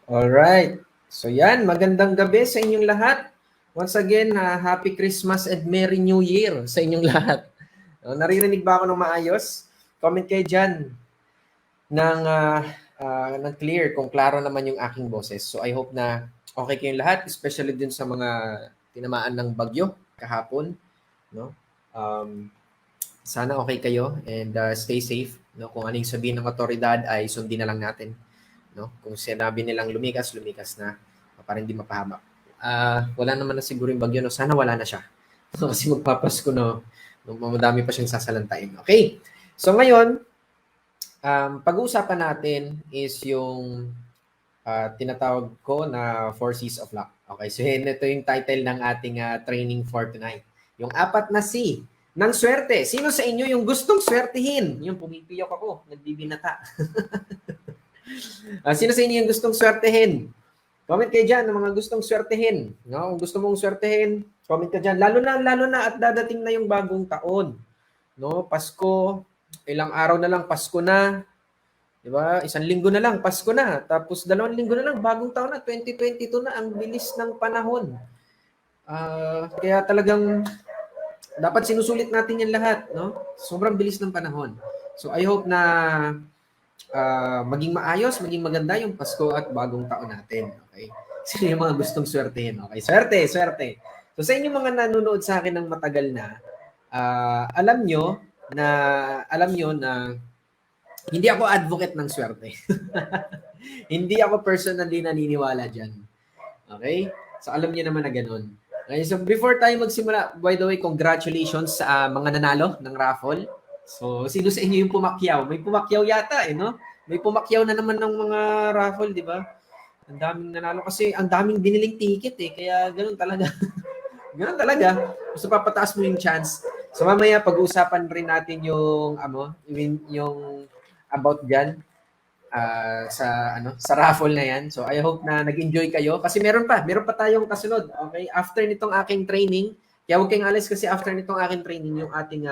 Alright. So yan, magandang gabi sa inyong lahat. Once again, Happy Christmas and Merry New Year sa inyong lahat. Naririnig ba ako ng maayos? Comment kayo dyan ng, ng clear kung klaro naman yung aking boses. So I hope na okay kayong lahat, especially din sa mga tinamaan ng bagyo kahapon. No? Um, Sana okay kayo and stay safe. No? Kung ano yung sabihin ng otoridad ay sundin na lang natin. No? Kung sinabi nilang lumikas, lumikas na para hindi mapahaba. Wala naman na siguro yung bagyo. No? Sana wala na siya. Kasi magpapasko no, madami pa siyang sasalantain. Okay. So ngayon, pag-uusapan natin is yung tinatawag ko na 4 C's of Luck. Okay, so ito yung title ng ating training for tonight. Yung 4 na C ng swerte. Sino sa inyo yung gustong swertihin? Yung pumipiyok ako, nagbibinata. Sino sa inyo yung gustong swertihin? Comment kayo dyan ng mga gustong swertihin. No? Kung gusto mong swertihin, comment ka dyan. Lalo na at dadating na yung bagong taon. No? Pasko, ilang araw na lang Pasko na. Diba? Isang linggo na lang, Pasko na. Tapos 2 linggo na lang, bagong taon na, 2022 na. Ang bilis ng panahon. Kaya talagang dapat sinusulit natin yan lahat. No? Sobrang bilis ng panahon. So I hope na maging maayos, maging maganda yung Pasko at bagong taon natin. Okay? Sino yung mga gustong swertehin? Okay, swerte. So sa inyo mga nanonood sa akin ng matagal na, alam nyo na hindi ako advocate ng swerte. Hindi ako personally naniniwala dyan. Okay? So alam niyo naman na ganun. Okay, so before tayo magsimula, by the way, congratulations sa mga nanalo ng raffle. So sino sa inyo yung pumakyaw? May pumakyaw yata no? May pumakyaw na naman ng mga raffle, di ba? Ang daming nanalo kasi ang daming biniling ticket kaya ganun talaga. Ganun talaga. Gusto papataas mo yung chance. So mamaya pag-uusapan rin natin yung yung about diyan sa raffle na yan. So I hope na nag-enjoy kayo kasi meron pa tayong kasunod. Okay? After nitong aking training, kaya huwag kayong alis kasi after nitong aking training yung ating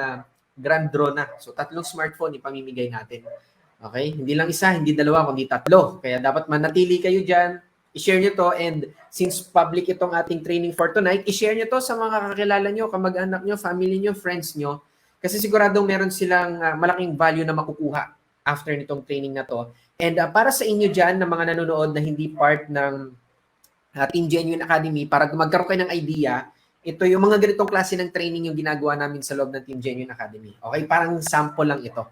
grand draw na. So 3 smartphone ipamimigay natin. Okay? Hindi lang isa, hindi dalawa, kundi 3. Kaya dapat manatili kayo diyan. I-share nyo to and since public itong ating training for tonight, i-share nyo to sa mga kakilala nyo, kamag-anak nyo, family nyo, friends nyo. Kasi siguradong meron silang malaking value na makukuha after nitong training na to. And para sa inyo dyan na mga nanonood na hindi part ng Team Genuine Academy, para magkaroon kayo ng idea, ito yung mga ganitong klase ng training yung ginagawa namin sa loob ng Team Genuine Academy. Okay, parang sample lang ito.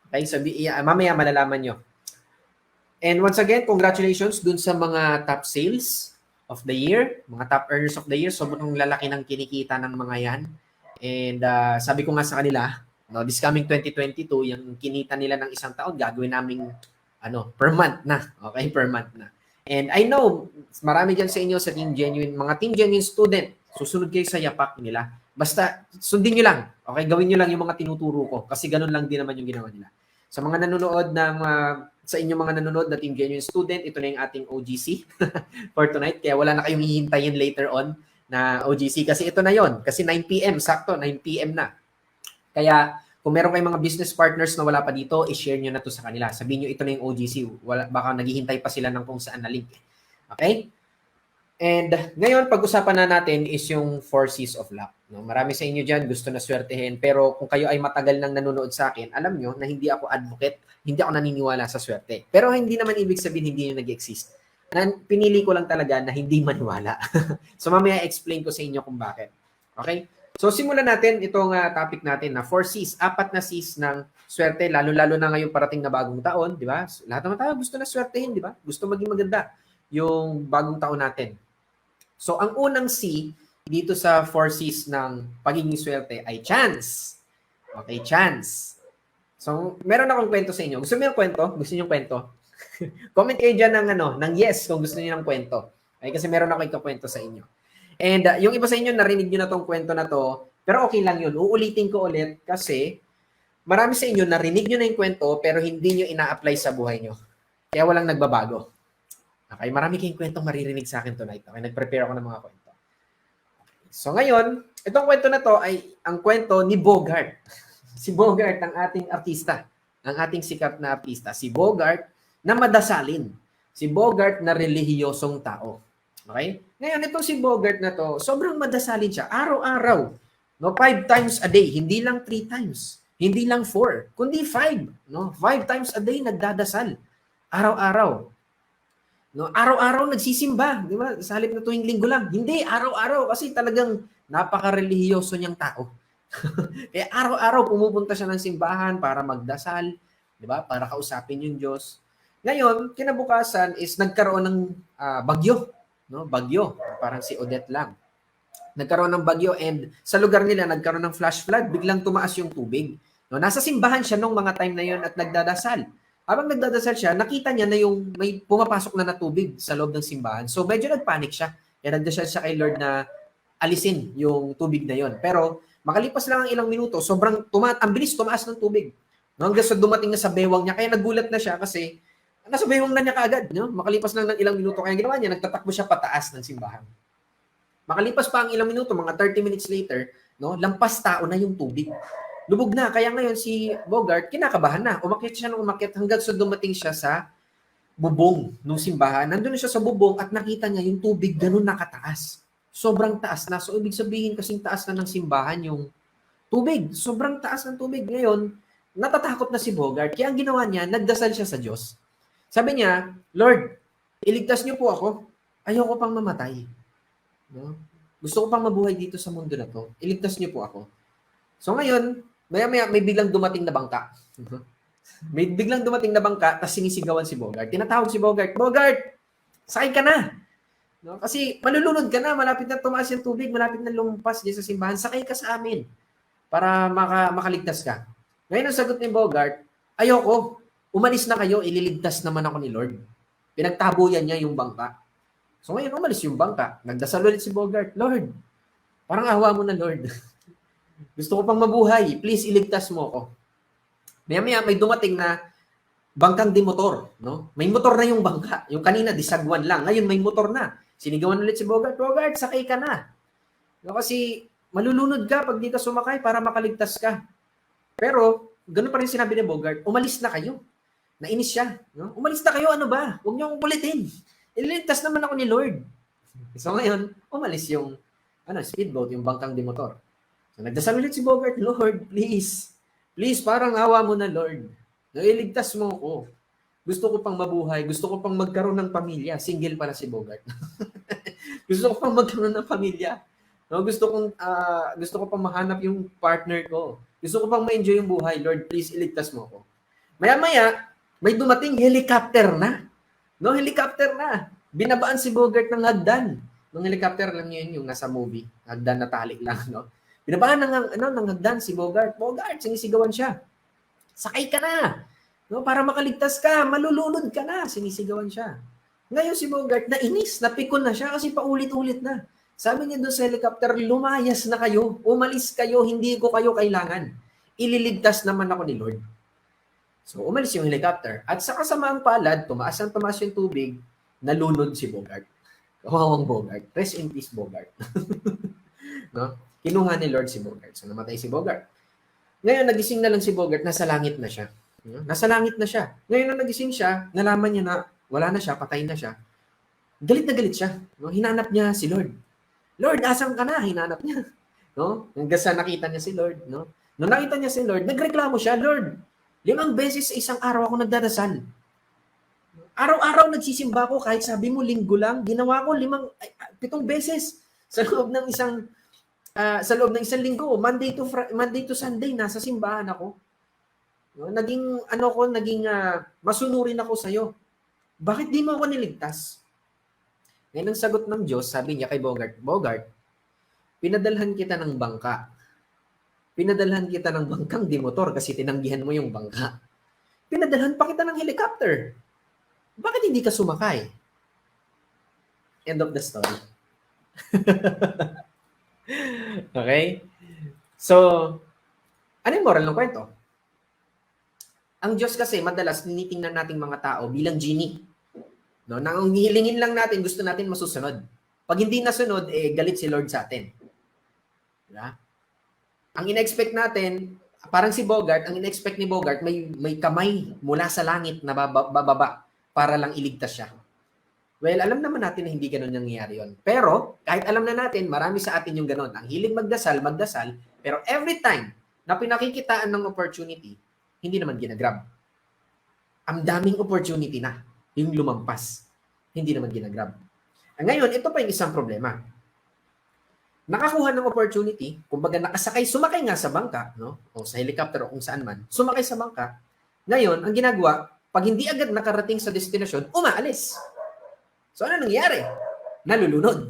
Okay, so mamaya malalaman nyo. And once again, congratulations dun sa mga top sales of the year, mga top earners of the year. Sobrang lalaki ng kinikita ng mga yan. And sabi ko nga sa kanila, no, this coming 2022, yung kinita nila ng isang taon, gagawin naming per month na. Okay, per month na. And I know, marami dyan sa inyo sa Team Genuine, mga Team Genuine student, susunod kayo sa yapak nila. Basta, sundin nyo lang. Okay, gawin nyo lang yung mga tinuturo ko. Kasi ganun lang din naman yung ginawa nila. Sa mga nanonood sa inyong mga nanonood na Team Genuine student, ito na yung ating OGC for tonight. Kaya wala na kayong hihintayin later on na OGC. Kasi ito na yon. Kasi 9 p.m. Sakto, 9 p.m. na. Kaya, kung meron kayong mga business partners na wala pa dito, i-share nyo na to sa kanila. Sabihin nyo, ito na yung OGC. Baka naghihintay pa sila ng kung saan na link. Okay? And ngayon, pag-usapan na natin is yung 4 C's of Luck. No? Marami sa inyo dyan gusto na swertehin. Pero kung kayo ay matagal nang nanonood sa akin, alam nyo na hindi ako advocate, hindi ako naniniwala sa swerte. Pero hindi naman ibig sabihin hindi yun nag-exist. Pinili ko lang talaga na hindi maniwala. So mamaya explain ko sa inyo kung bakit. Okay? So simulan natin itong topic natin na 4 C's, 4 na C's ng swerte, lalo-lalo na ngayong parating na bagong taon, di ba? Lahat naman tayo gusto na swertehin, di ba? Gusto maging maganda yung bagong taon natin. So ang unang C dito sa 4 C's ng pagiging swerte ay chance. Okay, chance. So meron akong kwento sa inyo. Gusto niyo ng kwento? Gusto niyo ng kwento? Comment kayo dyan ng yes kung gusto niyo ng kwento. Okay, kasi meron ako ikakwento sa inyo. And yung iba sa inyo, narinig nyo na tong kwento na to, pero okay lang yun. Uulitin ko ulit kasi marami sa inyo, narinig nyo na yung kwento, pero hindi nyo ina-apply sa buhay nyo. Kaya walang nagbabago. Okay, marami kayong kwentong maririnig sa akin tonight. Okay, nag-prepare ako ng mga kwento. So ngayon, itong kwento na to ay ang kwento ni Bogart. Si Bogart, ang ating artista. Ang ating sikat na artista. Si Bogart na madasalin. Si Bogart na relihiyosong tao. Okay? Ngayon, itong si Bogart na to, sobrang madasalin siya. Araw-araw. No, 5 times a day. Hindi lang 3 times. Hindi lang 4. Kundi 5. No? 5 times a day nagdadasal. Araw-araw. No, araw-araw nagsisimba, di ba? Sa halip na tuwing linggo lang. Hindi, araw-araw kasi talagang napaka-relihiyoso niyang tao. Kaya araw-araw pumupunta siya ng simbahan para magdasal, di ba? Para kausapin yung Diyos. Ngayon, kinabukasan is nagkaroon ng bagyo, no? Bagyo, parang si Odette lang. Nagkaroon ng bagyo and sa lugar nila nagkaroon ng flash flood, biglang tumaas yung tubig. No, nasa simbahan siya nung mga time na yon at nagdadasal. Habang nagdadasal siya, nakita niya na yung may pumapasok na tubig sa loob ng simbahan. So medyo nagpanic siya. Kaya nagdasal siya kay Lord na alisin yung tubig na yon. Pero makalipas lang ang ilang minuto, ang bilis tumaas ng tubig. No, hanggang sa dumating na sa bewang niya. Kaya nagulat na siya kasi nasa bewang na niya kaagad. No? Makalipas lang ng ilang minuto. Kaya ginawa niya, nagtatakbo siya pataas ng simbahan. Makalipas pa ang ilang minuto, mga 30 minutes later, no, lampas tao na yung tubig. Lubog na. Kaya ngayon si Bogart, kinakabahan na. Umakyat siya ng umakyat hanggang sa dumating siya sa bubong ng simbahan. Nandun siya sa bubong at nakita niya yung tubig ganun nakataas. Sobrang taas na. So, ibig sabihin kasing taas na ng simbahan yung tubig. Sobrang taas ng tubig. Ngayon, natatakot na si Bogart. Kaya ang ginawa niya, nagdasal siya sa Diyos. Sabi niya, Lord, iligtas niyo po ako. Ayoko pang mamatay. No? Gusto ko pang mabuhay dito sa mundo na to. Iligtas niyo po ako. So ngayon, maya-maya may biglang dumating na bangka. May biglang dumating na bangka, tapos sinisigawan si Bogart. Tinatawag si Bogart, Bogart, sakay ka na. No? Kasi malulunod ka na, malapit na tumaas yung tubig, malapit na lumpas dyan sa simbahan, sakay ka sa amin para makaligtas ka. Ngayon ang sagot ni Bogart, ayoko, umalis na kayo, ililigtas naman ako ni Lord. Pinagtabuyan niya yung bangka. So ngayon, umalis yung bangka. Nagdasal ulit si Bogart, Lord, parang awa mo na Lord. Gusto ko pang mabuhay. Please, iligtas mo ako. Maya-maya, may dumating na bangkang dimotor. No? May motor na yung bangka. Yung kanina, disagwan lang. Ngayon, may motor na. Sinigawan ulit si Bogart, Bogart, sakay ka na. No, kasi malulunod ka pag di ka sumakay para makaligtas ka. Pero, ganun pa rin sinabi ni Bogart, umalis na kayo. Nainis siya. No? Umalis na kayo, ano ba? Huwag niyo akong kulitin. Ililigtas naman ako ni Lord. So ngayon, umalis yung speedboat, yung bangkang dimotor. So, nagdasal ulit si Bogart, Lord, please. Please, parang awa mo na, Lord. Iligtas mo ko. Gusto ko pang mabuhay. Gusto ko pang magkaroon ng pamilya. Single para si Bogart. Gusto ko pang magkaroon ng pamilya. No, gusto ko pang mahanap yung partner ko. Gusto ko pang ma-enjoy yung buhay. Lord, please, iligtas mo ko. Maya-maya, may dumating helicopter na. No, helicopter na. Binabaan si Bogart ng hagdan. Ng helicopter lang yun, yung nasa movie. Hagdan na tali lang, no? Binabaan ng hagdan si Bogart. Bogart, sinisigawan siya. Sakay ka na. No, para makaligtas ka, malulunod ka na. Sinisigawan siya. Ngayon si Bogart, nainis, napikon na siya kasi paulit-ulit na. Sabi niya doon sa helicopter, lumayas na kayo. Umalis kayo, hindi ko kayo kailangan. Ililigtas naman ako ni Lord. So, umalis yung helicopter. At sa kasamaang palad, tumaas yung tubig, nalunod si Bogart. Kawawang Bogart. Rest in peace, Bogart. No? Kinuha ni Lord si Bogart. So, namatay si Bogart. Ngayon, nagising na lang si Bogart, nasa langit na siya. Nasa langit na siya. Ngayon, nung nagising siya, nalaman niya na wala na siya, patay na siya. Galit na galit siya. No? Hinanap niya si Lord. Lord, asan ka na? Hinanap niya. No? Hanggang sa nakita niya si Lord. No? Nung nakita niya si Lord, nagreklamo siya, Lord, 5 beses sa isang araw ako nagdadasal. Araw-araw nagsisimba ko, kahit sabi mo linggo lang, ginawa ko 7 beses sa loob ng isang linggo, Monday to Sunday, nasa simbahan ako. No? Naging masunurin ako sa iyo. Bakit di mo ako niligtas? Ngayon ang sagot ng Diyos, sabi niya kay Bogart, Bogart, pinadalhan kita ng bangka. Pinadalhan kita ng bangkang dimotor kasi tinanggihan mo yung bangka. Pinadalhan pa kita ng helicopter. Bakit hindi ka sumakay? End of the story. Okay? So, ano yung moral ng kwento? Ang Diyos kasi madalas tinitingnan nating mga tao bilang genie. No? Nang hihilingin lang natin, gusto natin masusunod. Pag hindi nasunod, galit si Lord sa atin. Diba? Ang in-expect natin, parang si Bogart, ang in-expect ni Bogart, may kamay mula sa langit na bababa para lang iligtas siya. Well, alam naman natin na hindi gano'n nangyayari yun. Pero, kahit alam na natin, marami sa atin yung gano'n. Ang hilig magdasal, magdasal, pero every time na pinakikitaan ng opportunity, hindi naman ginagrab. Ang daming opportunity na yung lumampas. Hindi naman ginagrab. Ngayon, ito pa yung isang problema. Nakakuha ng opportunity, kumbaga sumakay nga sa bangka, no? O sa helicopter o kung saan man, sumakay sa bangka. Ngayon, ang ginagawa, pag hindi agad nakarating sa destinasyon, umaalis. So ano nangyari? Nalulunod.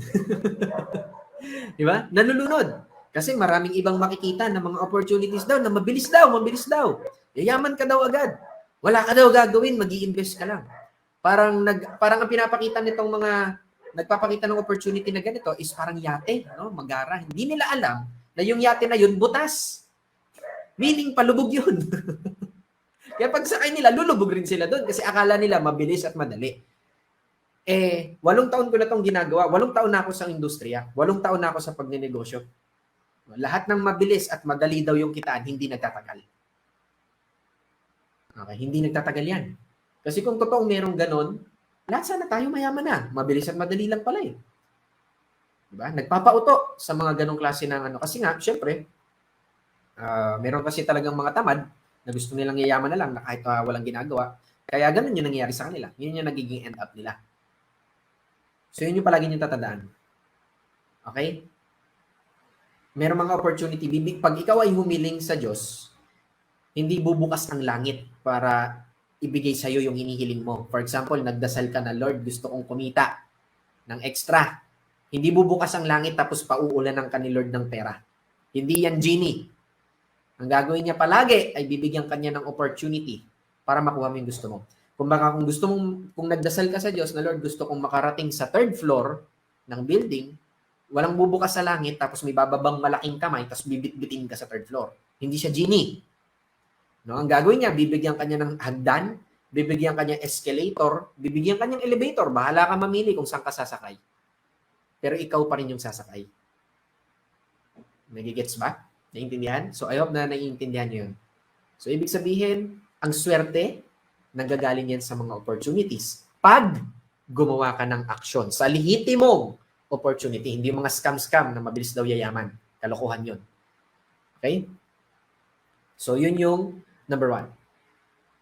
Di ba? Nalulunod. Kasi maraming ibang makikita na mga opportunities daw na mabilis daw. Yayaman ka daw agad. Wala ka daw gagawin, mag-i-invest ka lang. Parang ang pinapakita nitong mga nagpapakita ng opportunity na ganito is parang yate, no? Magara. Hindi nila alam na yung yate na yun butas. Meaning palubog yun. Kaya pag sakay nila, lulubog rin sila doon kasi akala nila mabilis at madali. 8 taon ko na itong ginagawa. 8 taon na ako sa industriya. 8 taon na ako sa pagnenegosyo. Lahat ng mabilis at madali daw yung kitaan, hindi nagtatagal. Okay, hindi nagtatagal yan. Kasi kung totoong merong ganon, lahat sana tayo mayaman na. Mabilis at madali lang pala eh. Diba? Nagpapauto sa mga ganong klase ng ano. Kasi nga, syempre, meron kasi talagang mga tamad na gusto nilang yayaman na lang na kahit walang ginagawa. Kaya ganun yung nangyayari sa kanila. Yun yung nagiging end up nila. So, yun yung palagi nyo tatandaan. Okay? Meron mga opportunity. Pag ikaw ay humiling sa Diyos, hindi bubukas ang langit para ibigay sa'yo yung hinihiling mo. For example, nagdasal ka na, Lord, gusto kong kumita ng extra. Hindi bubukas ang langit tapos pauulanan ka ni Lord ng pera. Hindi yan genie. Ang gagawin niya palagi ay bibigyan kanya ng opportunity para makuha mo yung gusto mo. Kumbaga, kung nagdasal ka sa Diyos na, Lord, gusto kong makarating sa 3rd floor ng building, walang bubukas sa langit tapos may bababang malaking kamay tapos bibit-bitin ka sa 3rd floor. Hindi siya genie. No, ang gagawin niya, bibigyan kanya ng hagdan, bibigyan kanya escalator, bibigyan kanyang elevator. Bahala ka mamili kung saan ka sasakay. Pero ikaw pa rin yung sasakay. Nagigets ba? Naiintindihan? So, I hope na naiintindihan niyo yun. So, ibig sabihin, ang swerte, nanggagaling yan sa mga opportunities. Pag gumawa ka ng aksyon sa lehitimong opportunity, hindi mga scam-scam na mabilis daw yayaman. Kalokohan yun. Okay? So, yun yung number 1.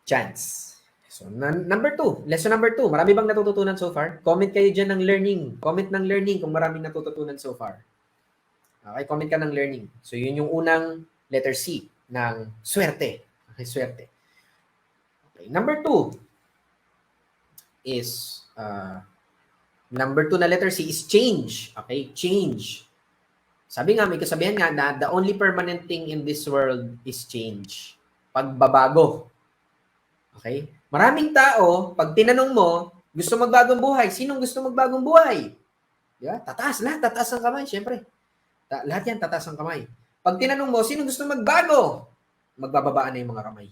Chance. So, number 2. Lesson number 2. Marami bang natututunan so far? Comment kayo dyan ng learning. Comment ng learning kung maraming natututunan so far. Okay, comment ka ng learning. So, yun yung unang letter C ng swerte. Okay, swerte. Okay, number 2 is, number 2 na letter C is change. Okay, change. Sabi nga, may kasabihan nga na the only permanent thing in this world is change. Pagbabago. Okay? Maraming tao, pag tinanong mo, gusto magbagong buhay. Sinong gusto magbagong buhay? Diba? Tataas ang kamay, syempre. Lahat yan, tataas ang kamay. Pag tinanong mo, sinong gusto magbago? Magbababaan na yung mga kamay.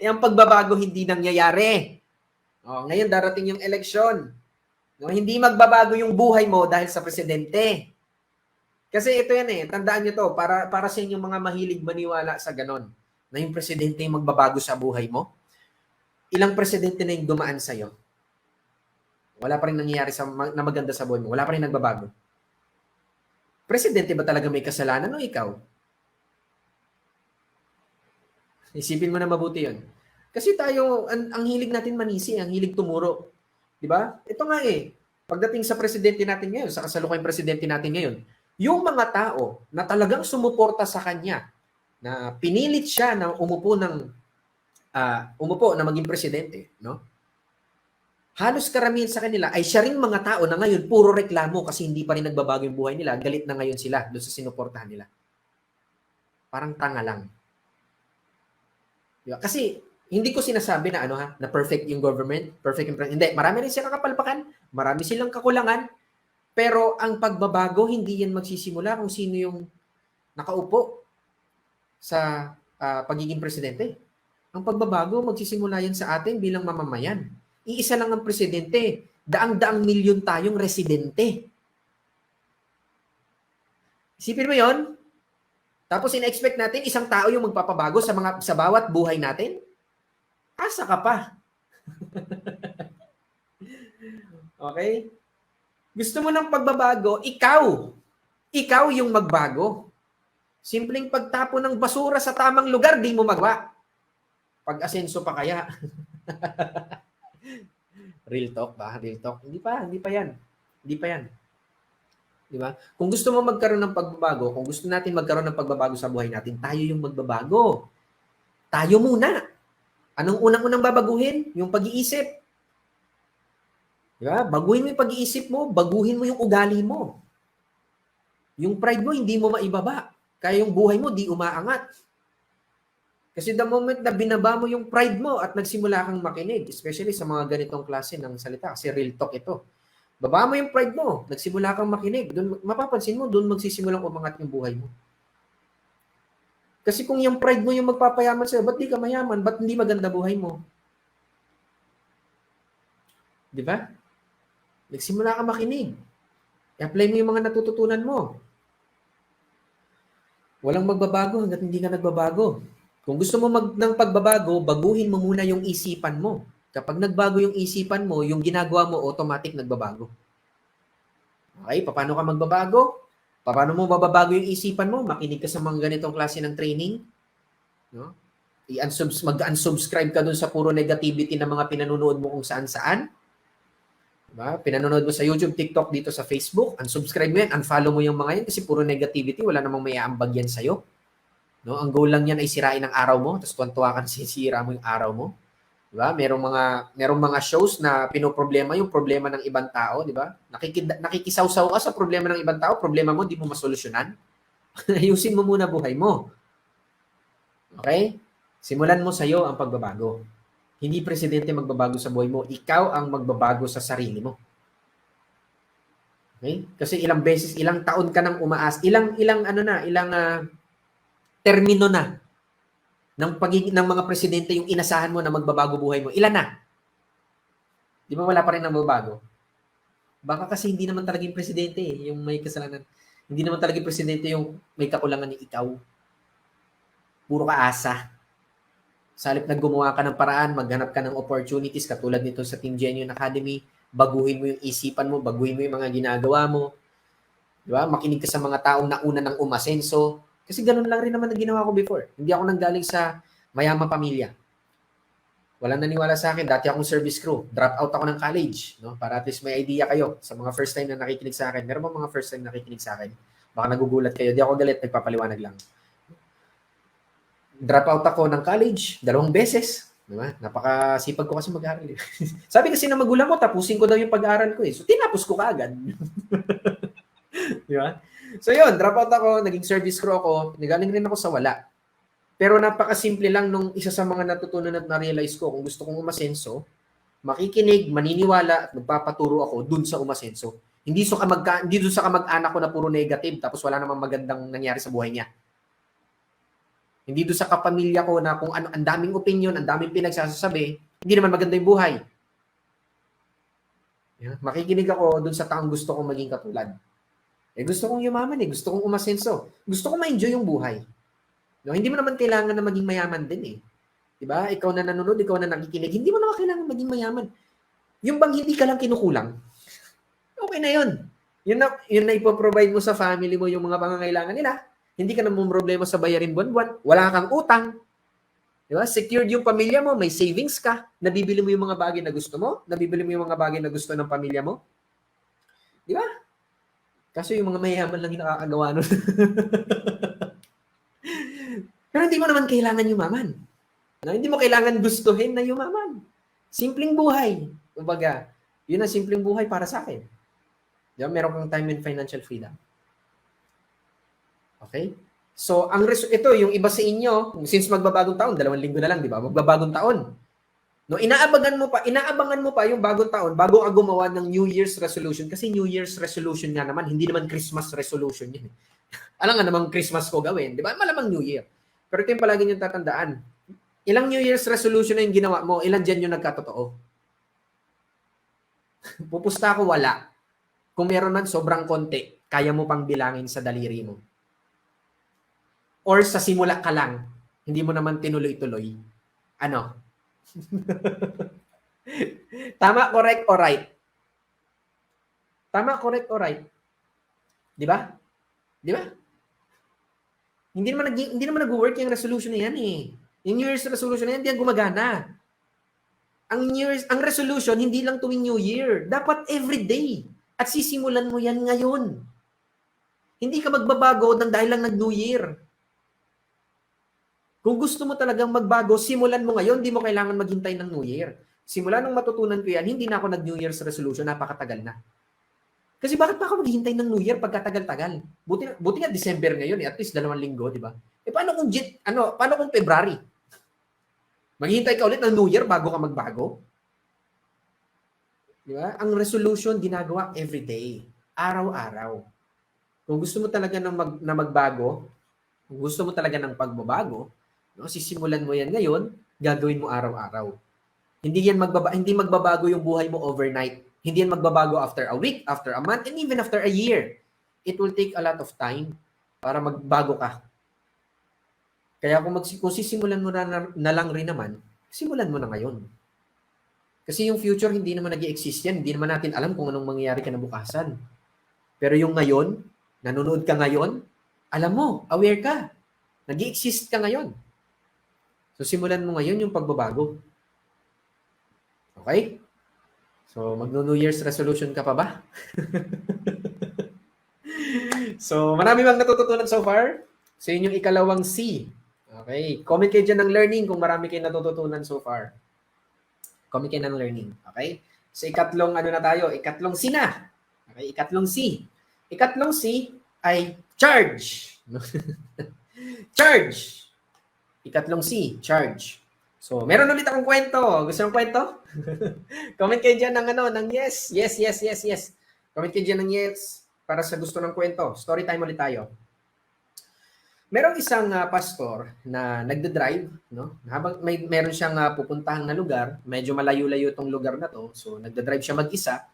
Yung pagbabago hindi nangyayari. Ngayon darating yung eleksyon. Hindi magbabago yung buhay mo dahil sa presidente. Kasi ito yan eh, tandaan nyo to, para sa inyong mga mahilig maniwala sa ganon, na yung presidente yung magbabago sa buhay mo. Ilang presidente na yung dumaan sa'yo? Wala pa rin nangyayari na maganda sa buhay mo. Wala pa rin nagbabago. Presidente ba talaga may kasalanan o ikaw? Isipin mo na mabuti yun. Kasi tayo, ang hilig natin manisi, ang hilig tumuro. Di ba? Ito nga eh, pagdating sa presidente natin ngayon, sa kasalukuyang presidente natin ngayon, yung mga tao na talagang sumuporta sa kanya, na pinilit siya na umupo na maging presidente, no? Halos karamihan sa kanila ay siya ring mga tao na ngayon puro reklamo kasi hindi pa rin nagbabago yung buhay nila, galit na ngayon sila doon sa sinuportahan nila. Parang tanga lang. Diba? Kasi hindi ko sinasabi na na perfect yung government, perfect yung president. Hindi, marami rin silang kapalpakan, marami silang kakulangan, pero ang pagbabago hindi yan magsisimula kung sino yung nakaupo sa pagiging presidente. Ang pagbabago magsisimula yan sa atin bilang mamamayan. Iisa lang ang presidente, daang-daang milyon tayong residente. Isipin mo yon? Tapos ina-expect natin isang tao yung magpapabago sa bawat buhay natin? Asa ka pa? Okay? Gusto mo ng pagbabago, ikaw yung magbago. Simpleng pagtapon ng basura sa tamang lugar, di mo magawa. Pag-asenso pa kaya? Real talk ba? Real talk? Hindi pa yan. Hindi pa yan. Di ba? Kung gusto mo magkaroon ng pagbabago, kung gusto natin magkaroon ng pagbabago sa buhay natin, tayo yung magbabago. Tayo muna. Anong unang-unang babaguhin? Yung pag-iisip. Di ba? Baguhin mo yung pag-iisip mo, baguhin mo yung ugali mo. Yung pride mo, hindi mo maibaba. Kaya yung buhay mo, di umaangat. Kasi the moment na binaba mo yung pride mo at nagsimula kang makinig, especially sa mga ganitong klase ng salita, kasi real talk ito. Baba mo yung pride mo, nagsimula kang makinig, doon mapapansin mo, doon magsisimulang umangat yung buhay mo. Kasi kung yung pride mo yung magpapayaman sa'yo, ba't di ka mayaman? Ba't hindi maganda buhay mo? Di ba? Nagsimula ka makinig. I-apply mo yung mga natututunan mo. Walang magbabago hanggat hindi ka nagbabago. Kung gusto mo ng pagbabago, baguhin mo muna yung isipan mo. Kapag nagbago yung isipan mo, yung ginagawa mo, automatic nagbabago. Okay, paano ka magbabago? Paano mo mababago yung isipan mo? Makinig ka sa mga ganitong klase ng training. No? Mag-unsubscribe ka dun sa puro negativity na mga pinanonood mo kung saan-saan. Diba? Pinanonood mo sa YouTube, TikTok, dito sa Facebook. Unsubscribe mo yan, unfollow mo yung mga yan kasi puro negativity. Wala namang may aambag yan sa'yo. No? Ang goal lang yan ay sirain ang araw mo, tapos tuwan-tuwa ka sisira mo yung araw mo. Diba? Merong mga shows na pinoproblema yung problema ng ibang tao, di ba? Nakikisaw-saw ka sa problema ng ibang tao, problema mo di mo masolusyonan. Ayusin mo muna buhay mo. Okay? Simulan mo sa'yo ang pagbabago. Hindi presidente magbabago sa buhay mo, ikaw ang magbabago sa sarili mo. Okay? Kasi ilang taon ka nang ilang termino na ng mga presidente yung inasahan mo na magbabago buhay mo. Ilan na? Di ba wala pa rin nagbabago? Baka kasi hindi naman talaga yung presidente yung may kasalanan. Hindi naman talaga yung presidente yung may kakulangan ni ikaw. Puro ka asa. Sa halip na gumawa ka ng paraan, maghanap ka ng opportunities katulad nito sa Team Genuine Academy, baguhin mo yung isipan mo, baguhin mo yung mga ginagawa mo. Di ba? Makinig ka sa mga taong nauna ng umasenso. Kasi ganun lang rin naman ang ginawa ko before. Hindi ako nanggaling sa mayamang pamilya. Walang naniwala sa akin. Dati akong service crew. Drop out ako ng college. No? Para at least may idea kayo sa mga first time na nakikinig sa akin. Meron ba mga first time nakikinig sa akin? Baka nagugulat kayo. Di ako galit. Nagpapaliwanag lang. Drop out ako ng college 2 beses. Diba? Napakasipag ko kasi mag-aaral. Sabi kasi ng magulang ko, tapusin ko daw yung pag-aaral ko. So, tinapos ko kaagad. Diba? So, yun. Drop out ako. Naging service crew ako. Nagaling rin ako sa wala. Pero napakasimple lang nung isa sa mga natutunan at na-realize ko, kung gusto kong umasenso, makikinig, maniniwala, at magpapaturo ako dun sa umasenso. Hindi dun sa kamag-anak ko na puro negative tapos wala namang magandang nangyari sa buhay niya. Hindi dun sa kapamilya ko na kung ano, ang daming opinion, ang daming pinagsasabi, hindi naman maganda yung buhay. Yeah. Makikinig ako dun sa taong gusto kong maging katulad. Gusto kong yumaman gusto kong umasenso. Gusto kong ma-enjoy yung buhay. No, hindi mo naman kailangan na maging mayaman din 'Di ba? Ikaw na nanonood, ikaw na nakikinig, hindi mo naman kailangan maging mayaman. Yung bang hindi ka lang kinukulang, okay na 'yun. Yun na ipoprovide mo sa family mo yung mga pangangailangan nila. Hindi ka na problema sa bayarin buwan-buwan. Wala kang utang. 'Di ba? Secured yung pamilya mo, may savings ka, nabibili mo yung mga bagay na gusto mo, nabibili mo yung mga bagay na gusto ng pamilya mo. 'Di ba? Kasi yung mga mayayaman lang yung nakakagawa nun. Pero hindi mo naman kailangan yumaman. No? Hindi mo kailangan gustuhin na yumaman. Simpleng buhay. Kumbaga, yun ang simpleng buhay para sa akin. Diba? Meron kang time and financial freedom. Okay? So, ito, yung iba sa inyo, since magbabagong taon, 2 linggo na lang, di ba? Magbabagong taon. No, inaabangan mo pa yung bagong taon bago ka gumawa ng New Year's resolution. Kasi New Year's resolution nga naman, hindi naman Christmas resolution yun. Alam nga namang Christmas ko gawin, di ba? Malamang New Year. Pero ito yung palagi niyong tatandaan. Ilang New Year's resolution na yung ginawa mo, ilan dyan yung nagkatotoo? Pupusta ako, wala. Kung meron man, sobrang konti. Kaya mo pang bilangin sa daliri mo. Or sa simula ka lang, hindi mo naman tinuloy-tuloy. Ano? Tama, correct, or right? Tama, correct, or right? Di ba? Di ba? Hindi naman nag-work yung resolution na yan eh. Yung New Year's resolution na yan, hindi yan gumagana. Ang resolution, hindi lang tuwing New Year. Dapat every day. At sisimulan mo yan ngayon. Hindi ka magbabago dahil lang nag-New Year. Kung gusto mo talagang magbago, simulan mo ngayon, hindi mo kailangan maghintay ng New Year. Simula nung matutunan ko yan, hindi na ako nag-New Year's resolution, napakatagal na. Kasi bakit pa ako maghihintay ng New Year pagkatagal-tagal? Buti nga December ngayon, at least 2 linggo, di ba? Paano kung February? Maghihintay ka ulit ng New Year bago ka magbago? Di ba? Ang resolution ginagawa every day, araw-araw. Kung gusto mo talaga na magbago, kung gusto mo talaga ng pagbabago, no, sisimulan mo yan ngayon, gagawin mo araw-araw. Hindi magbabago yung buhay mo overnight. Hindi yan magbabago after a week, after a month, and even after a year. It will take a lot of time para magbago ka. Kaya kung sisimulan mo na lang rin naman, simulan mo na ngayon. Kasi yung future hindi naman nag-i-exist yan. Hindi naman natin alam kung anong mangyayari kinabukasan. Pero yung ngayon, nanonood ka ngayon, alam mo, aware ka. Nag-i-exist ka ngayon. So simulan mo ngayon yung pagbabago. Okay? So, mag-New Year's resolution ka pa ba? So, marami bang natututunan so far? Sa inyong ikalawang C. Okay. Comment kayo dyan ng learning kung marami kayo natututunan so far. Comment kayo ng learning. Okay? So, ikatlong Ikatlong C na. Okay, ikatlong C. Ikatlong C ay charge. Charge. Ikatlong C, charge. So, meron ulit akong kwento. Gusto mong kwento? Comment kayo dyan ng yes. Yes, yes, yes, yes. Comment kayo dyan ng yes para sa gusto ng kwento. Story time ulit tayo. Merong isang pastor na nagde-drive, no? Habang meron siyang pupuntahan na lugar, medyo malayo-layo itong lugar na to. So, nagde-drive siya mag-isa.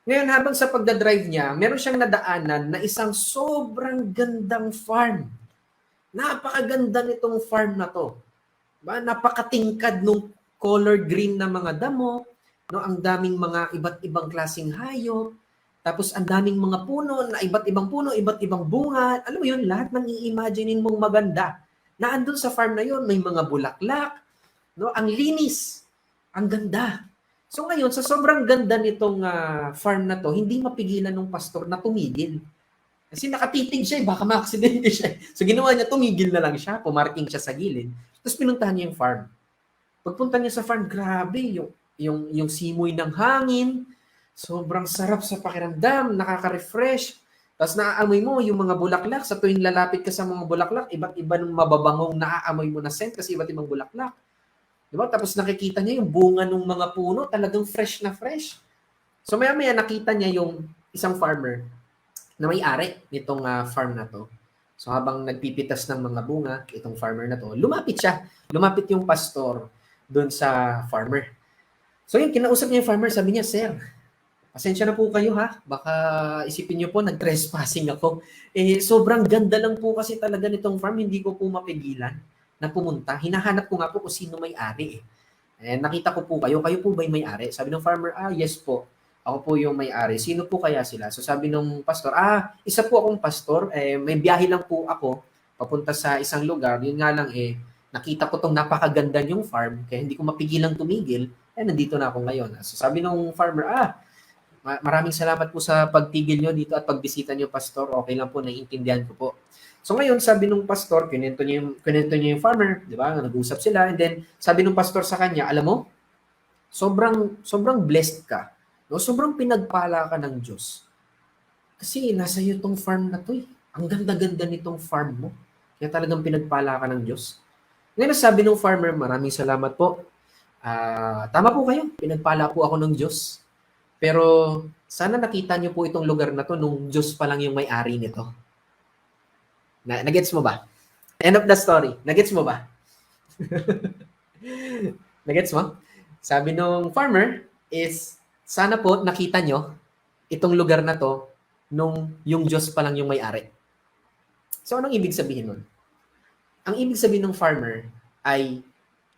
Ngayon, habang sa pagdadrive niya, meron siyang nadaanan na isang sobrang gandang farm. Napakaganda nitong farm na to. Napakatingkad nung color green na mga damo, no? Ang daming mga iba't ibang klaseng hayop, tapos ang daming mga puno, na iba't ibang puno, iba't ibang bunga. Alam mo yun, lahat ng i-imaginein mong maganda. Na andun sa farm na yun, may mga bulaklak, no? Ang linis, ang ganda. So ngayon, sa sobrang ganda nitong farm na to, hindi mapigilan ng pastor na tumigil. Kasi nakatitig siya, baka ma-aksidente siya. So ginawa niya, tumigil na lang siya, pumarking siya sa gilid. Tapos pinuntahan niya yung farm. Pagpunta niya sa farm, grabe, yung simoy ng hangin, sobrang sarap sa pakiramdam, nakaka-refresh. Tapos naaamoy mo yung mga bulaklak. Sa tuwing lalapit ka sa mga bulaklak, iba't iba ng mababangong naaamoy mo na scent kasi iba't ibang bulaklak. Diba? Tapos nakikita niya yung bunga ng mga puno, talagang fresh na fresh. So maya-maya nakita niya yung isang farmer na may-ari nitong farm na to. So habang nagpipitas ng mga bunga, itong farmer na to, lumapit siya. Lumapit yung pastor doon sa farmer. So yun, kinausap niya yung farmer, sabi niya, "Sir, pasensya na po kayo ha. Baka isipin niyo po, nag-trespassing ako. Sobrang ganda lang po kasi talaga nitong farm, hindi ko po mapigilan na pumunta. Hinahanap ko nga po kung sino may-ari nakita ko po kayo po ba yung may-ari?" Sabi ng farmer, "Yes po. Ako po yung may-ari." "Sino po kaya sila?" So sabi ng pastor, "Isa po akong pastor. May biyahe lang po ako papunta sa isang lugar. Yun nga lang nakita ko tong napakaganda yung farm, kaya hindi ko mapigilang tumigil. Nandito na ako ngayon." So sabi ng farmer, "Maraming salamat po sa pagtigil nyo dito at pagbisita nyo, pastor. Okay lang po, naiintindihan ko po." So ngayon, sabi ng pastor, kinento niya yung farmer, di ba? Nag-usap sila, and then sabi ng pastor sa kanya, "Alam mo, sobrang blessed ka. No? Sobrang pinagpala ka ng Diyos. Kasi nasa iyo tong farm na to eh. Ang ganda-ganda nitong farm mo. Kaya talagang pinagpala ka ng Diyos." Ngayon sabi ng farmer, "Maraming salamat po. Tama po kayo. Pinagpala po ako ng Diyos. Pero sana nakita niyo po itong lugar na to nung Diyos pa lang yung may-ari nito." Nagets mo ba? End of the story. Nagets mo ba? Nagets mo? Sabi nung farmer is, sana po nakita nyo itong lugar na to nung yung Diyos pa lang yung may-ari. So anong ibig sabihin nun? Ang ibig sabihin ng farmer ay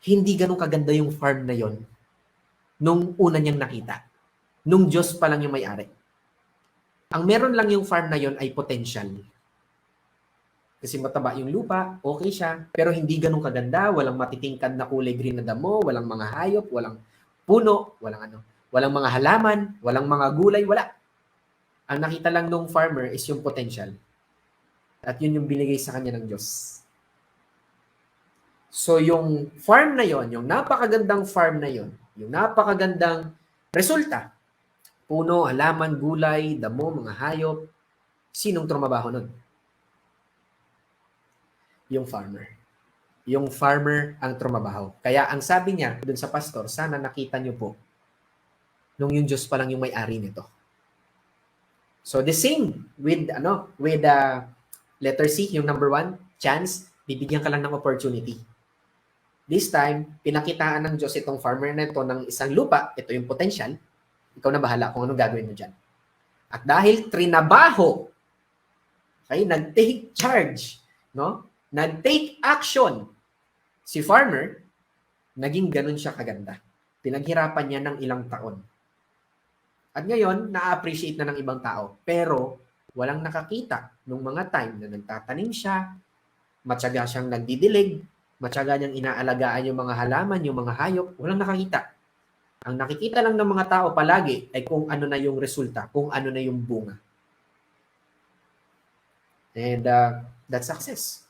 hindi ganun kaganda yung farm na yon nung una niyang nakita. Nung Diyos pa lang yung may-ari. Ang meron lang yung farm na yon ay potential. Kasi mataba yung lupa, okay siya, pero hindi ganun kaganda, walang matitingkad na kulay green na damo, walang mga hayop, walang puno, walang mga halaman, walang mga gulay, wala. Ang nakita lang nung farmer is yung potential. At yun yung binigay sa kanya ng Diyos. So yung farm na yon, yung napakagandang farm na yon, yung napakagandang resulta, puno, halaman, gulay, damo, mga hayop, sinong trumabaho nun? Yung farmer. Yung farmer ang trumabaho. Kaya ang sabi niya dun sa pastor, sana nakita niyo po nung yung Diyos pa lang yung may-ari nito. So the same with letter C, yung number 1, chance, bibigyan ka lang ng opportunity. This time, pinakitaan ng Diyos itong farmer na ito ng isang lupa, ito yung potential, ikaw na bahala kung anong gagawin mo dyan. At dahil trinabaho, okay, nag-take charge, no? Nag-take action, si farmer, naging ganun siya kaganda. Pinaghirapan niya ng ilang taon. At ngayon, na-appreciate na ng ibang tao. Pero, walang nakakita nung mga time na nagtatanim siya, matyaga siyang nagdidilig, matyaga niyang inaalagaan yung mga halaman, yung mga hayop, walang nakakita. Ang nakikita lang ng mga tao palagi ay kung ano na yung resulta, kung ano na yung bunga. And that's success.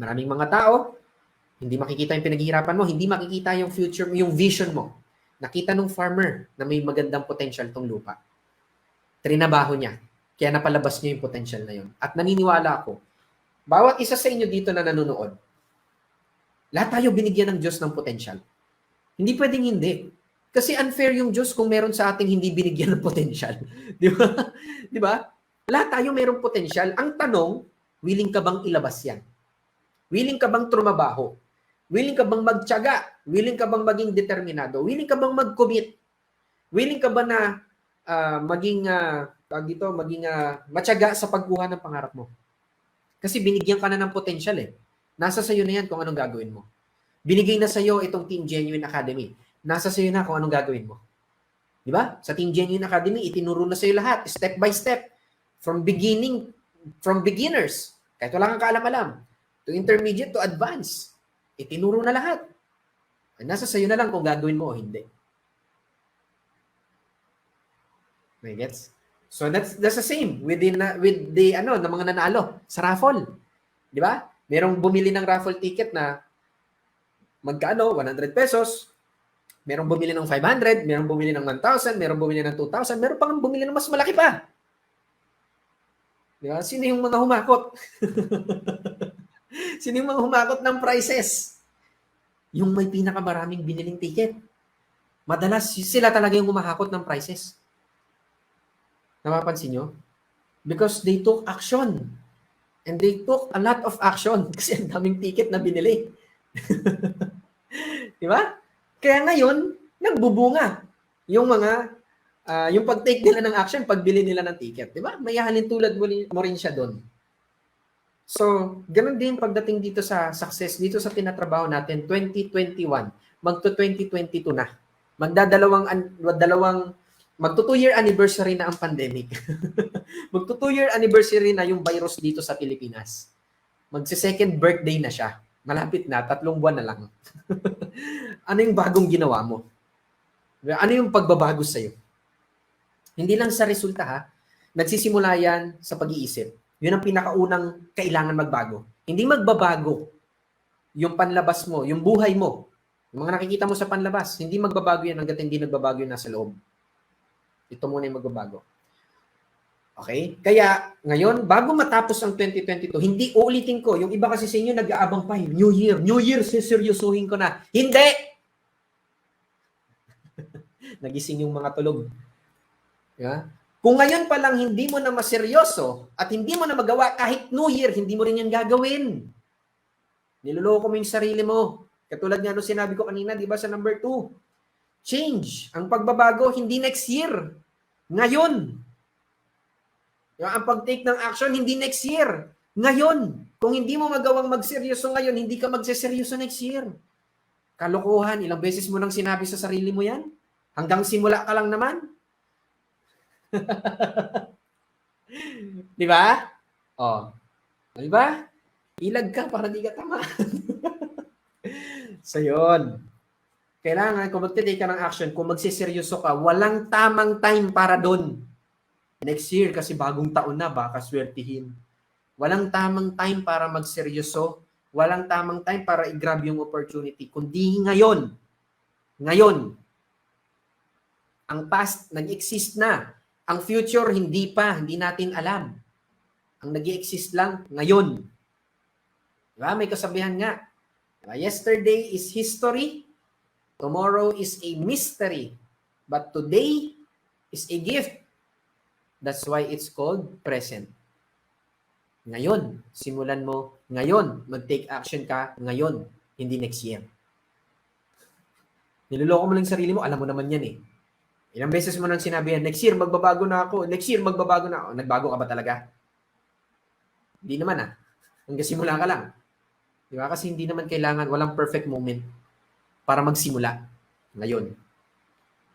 Maraming mga tao, hindi makikita yung pinaghihirapan mo, hindi makikita yung future, yung vision mo. Nakita nung farmer na may magandang potential tong lupa. Trinabaho niya. Kaya napalabas niya yung potential na yun. At naniniwala ako, bawat isa sa inyo dito na nanonood, lahat tayo binigyan ng Diyos ng potential. Hindi pwedeng hindi. Kasi unfair yung Diyos kung meron sa ating hindi binigyan ng potential. Di ba? Di ba? Lahat tayo merong potential. Ang tanong, willing ka bang ilabas yan? Willing ka bang trumabaho? Willing ka bang magtiyaga? Willing ka bang maging determinado? Willing ka bang mag-commit? Willing ka ba na maging matyaga sa pagkuha ng pangarap mo? Kasi binigyan ka na ng potential eh. Nasa sayo na yan kung anong gagawin mo. Binigay na sayo itong Team Genuine Academy. Nasa sayo na kung anong gagawin mo. Di ba? Sa Team Genuine Academy, itinuro na sayo lahat, step by step. From beginners, kahit wala kang kaalam-alam, to intermediate to advanced. Itinuro na lahat. Nasa sayo na lang kung gagawin mo o hindi. May gets? So that's the same with the mga nanalo sa raffle. Di ba? Merong bumili ng raffle ticket na magkano? 100 pesos. Merong bumili ng 500, merong bumili ng 1,000, merong bumili ng 2,000, meron pang bumili ng mas malaki pa. Di ba? Sino yung mga humakot? Sino yung mga humakot ng prices? Yung may pinakamaraming biniling ticket. Madalas sila talaga yung humahakot ng prices. Napapansin nyo? Because they took action. And they took a lot of action kasi ang daming ticket na binili. Di ba? Kaya ngayon, nagbubunga yung mga yung pag-take nila ng action, pagbili nila ng ticket. Di ba? May halin tulad mo rin siya doon. So, ganun din pagdating dito sa success, dito sa tinatrabaho natin, 2021, magto-2022 na. Magto 2-year anniversary na ang pandemic. Magto 2-year anniversary na yung virus dito sa Pilipinas. Magsi-second birthday na siya. Malapit na, 3 buwan na lang. Ano yung bagong ginawa mo? Ano yung pagbabago sa'yo? Hindi lang sa resulta ha. Nagsisimula yan sa pag-iisip. Yun ang pinakaunang kailangan magbago. Hindi magbabago yung panlabas mo, yung buhay mo. Yung mga nakikita mo sa panlabas, hindi magbabago yan hanggat hindi nagbabago yung nasa loob. Ito muna yung magbabago. Okay? Kaya, ngayon, bago matapos ang 2022, hindi uulitin ko. Yung iba kasi sa inyo, nag-aabang pa. New Year, siseryosuhin ko na. Hindi! Nagising yung mga tulog. Yeah? Kung ngayon pa lang hindi mo na maseryoso at hindi mo na magawa kahit New Year, hindi mo rin yan gagawin. Niloloko mo yung sarili mo. Katulad nga nung sinabi ko kanina, di ba, sa number 2. Change. Ang pagbabago, hindi next year. Ngayon. Ang pag-take ng action, hindi next year. Ngayon. Kung hindi mo magawang magseryoso ngayon, hindi ka magseseryoso next year. Kalokohan. Ilang beses mo nang sinabi sa sarili mo yan? Hanggang simula ka lang naman? Di ba? Oh, di ba? Ilag ka para di ka tama. So, yun. Kailangan, kung magtitake ka ng action, kung magsiseryoso ka, walang tamang time para doon. Next year, kasi bagong taon na, baka swertihin. Walang tamang time para magseryoso. Walang tamang time para i-grab yung opportunity. Kundi ngayon. Ngayon. Ang past, nag-exist na. Ang future, hindi pa. Hindi natin alam. Ang nag-exist lang, ngayon. Diba? May kasabihan nga. Diba? Yesterday is history. Tomorrow is a mystery. But today is a gift. That's why it's called present. Ngayon, simulan mo ngayon. Mag-take action ka ngayon, hindi next year. Niloloko mo lang sarili mo, alam mo naman yan eh. Ilang beses mo nang sinabi yan, next year magbabago na ako, next year magbabago na ako. Nagbago ka ba talaga? Hindi naman ah. Hanggang simula ka lang. Di ba? Kasi hindi naman kailangan, walang perfect moment para magsimula. Ngayon.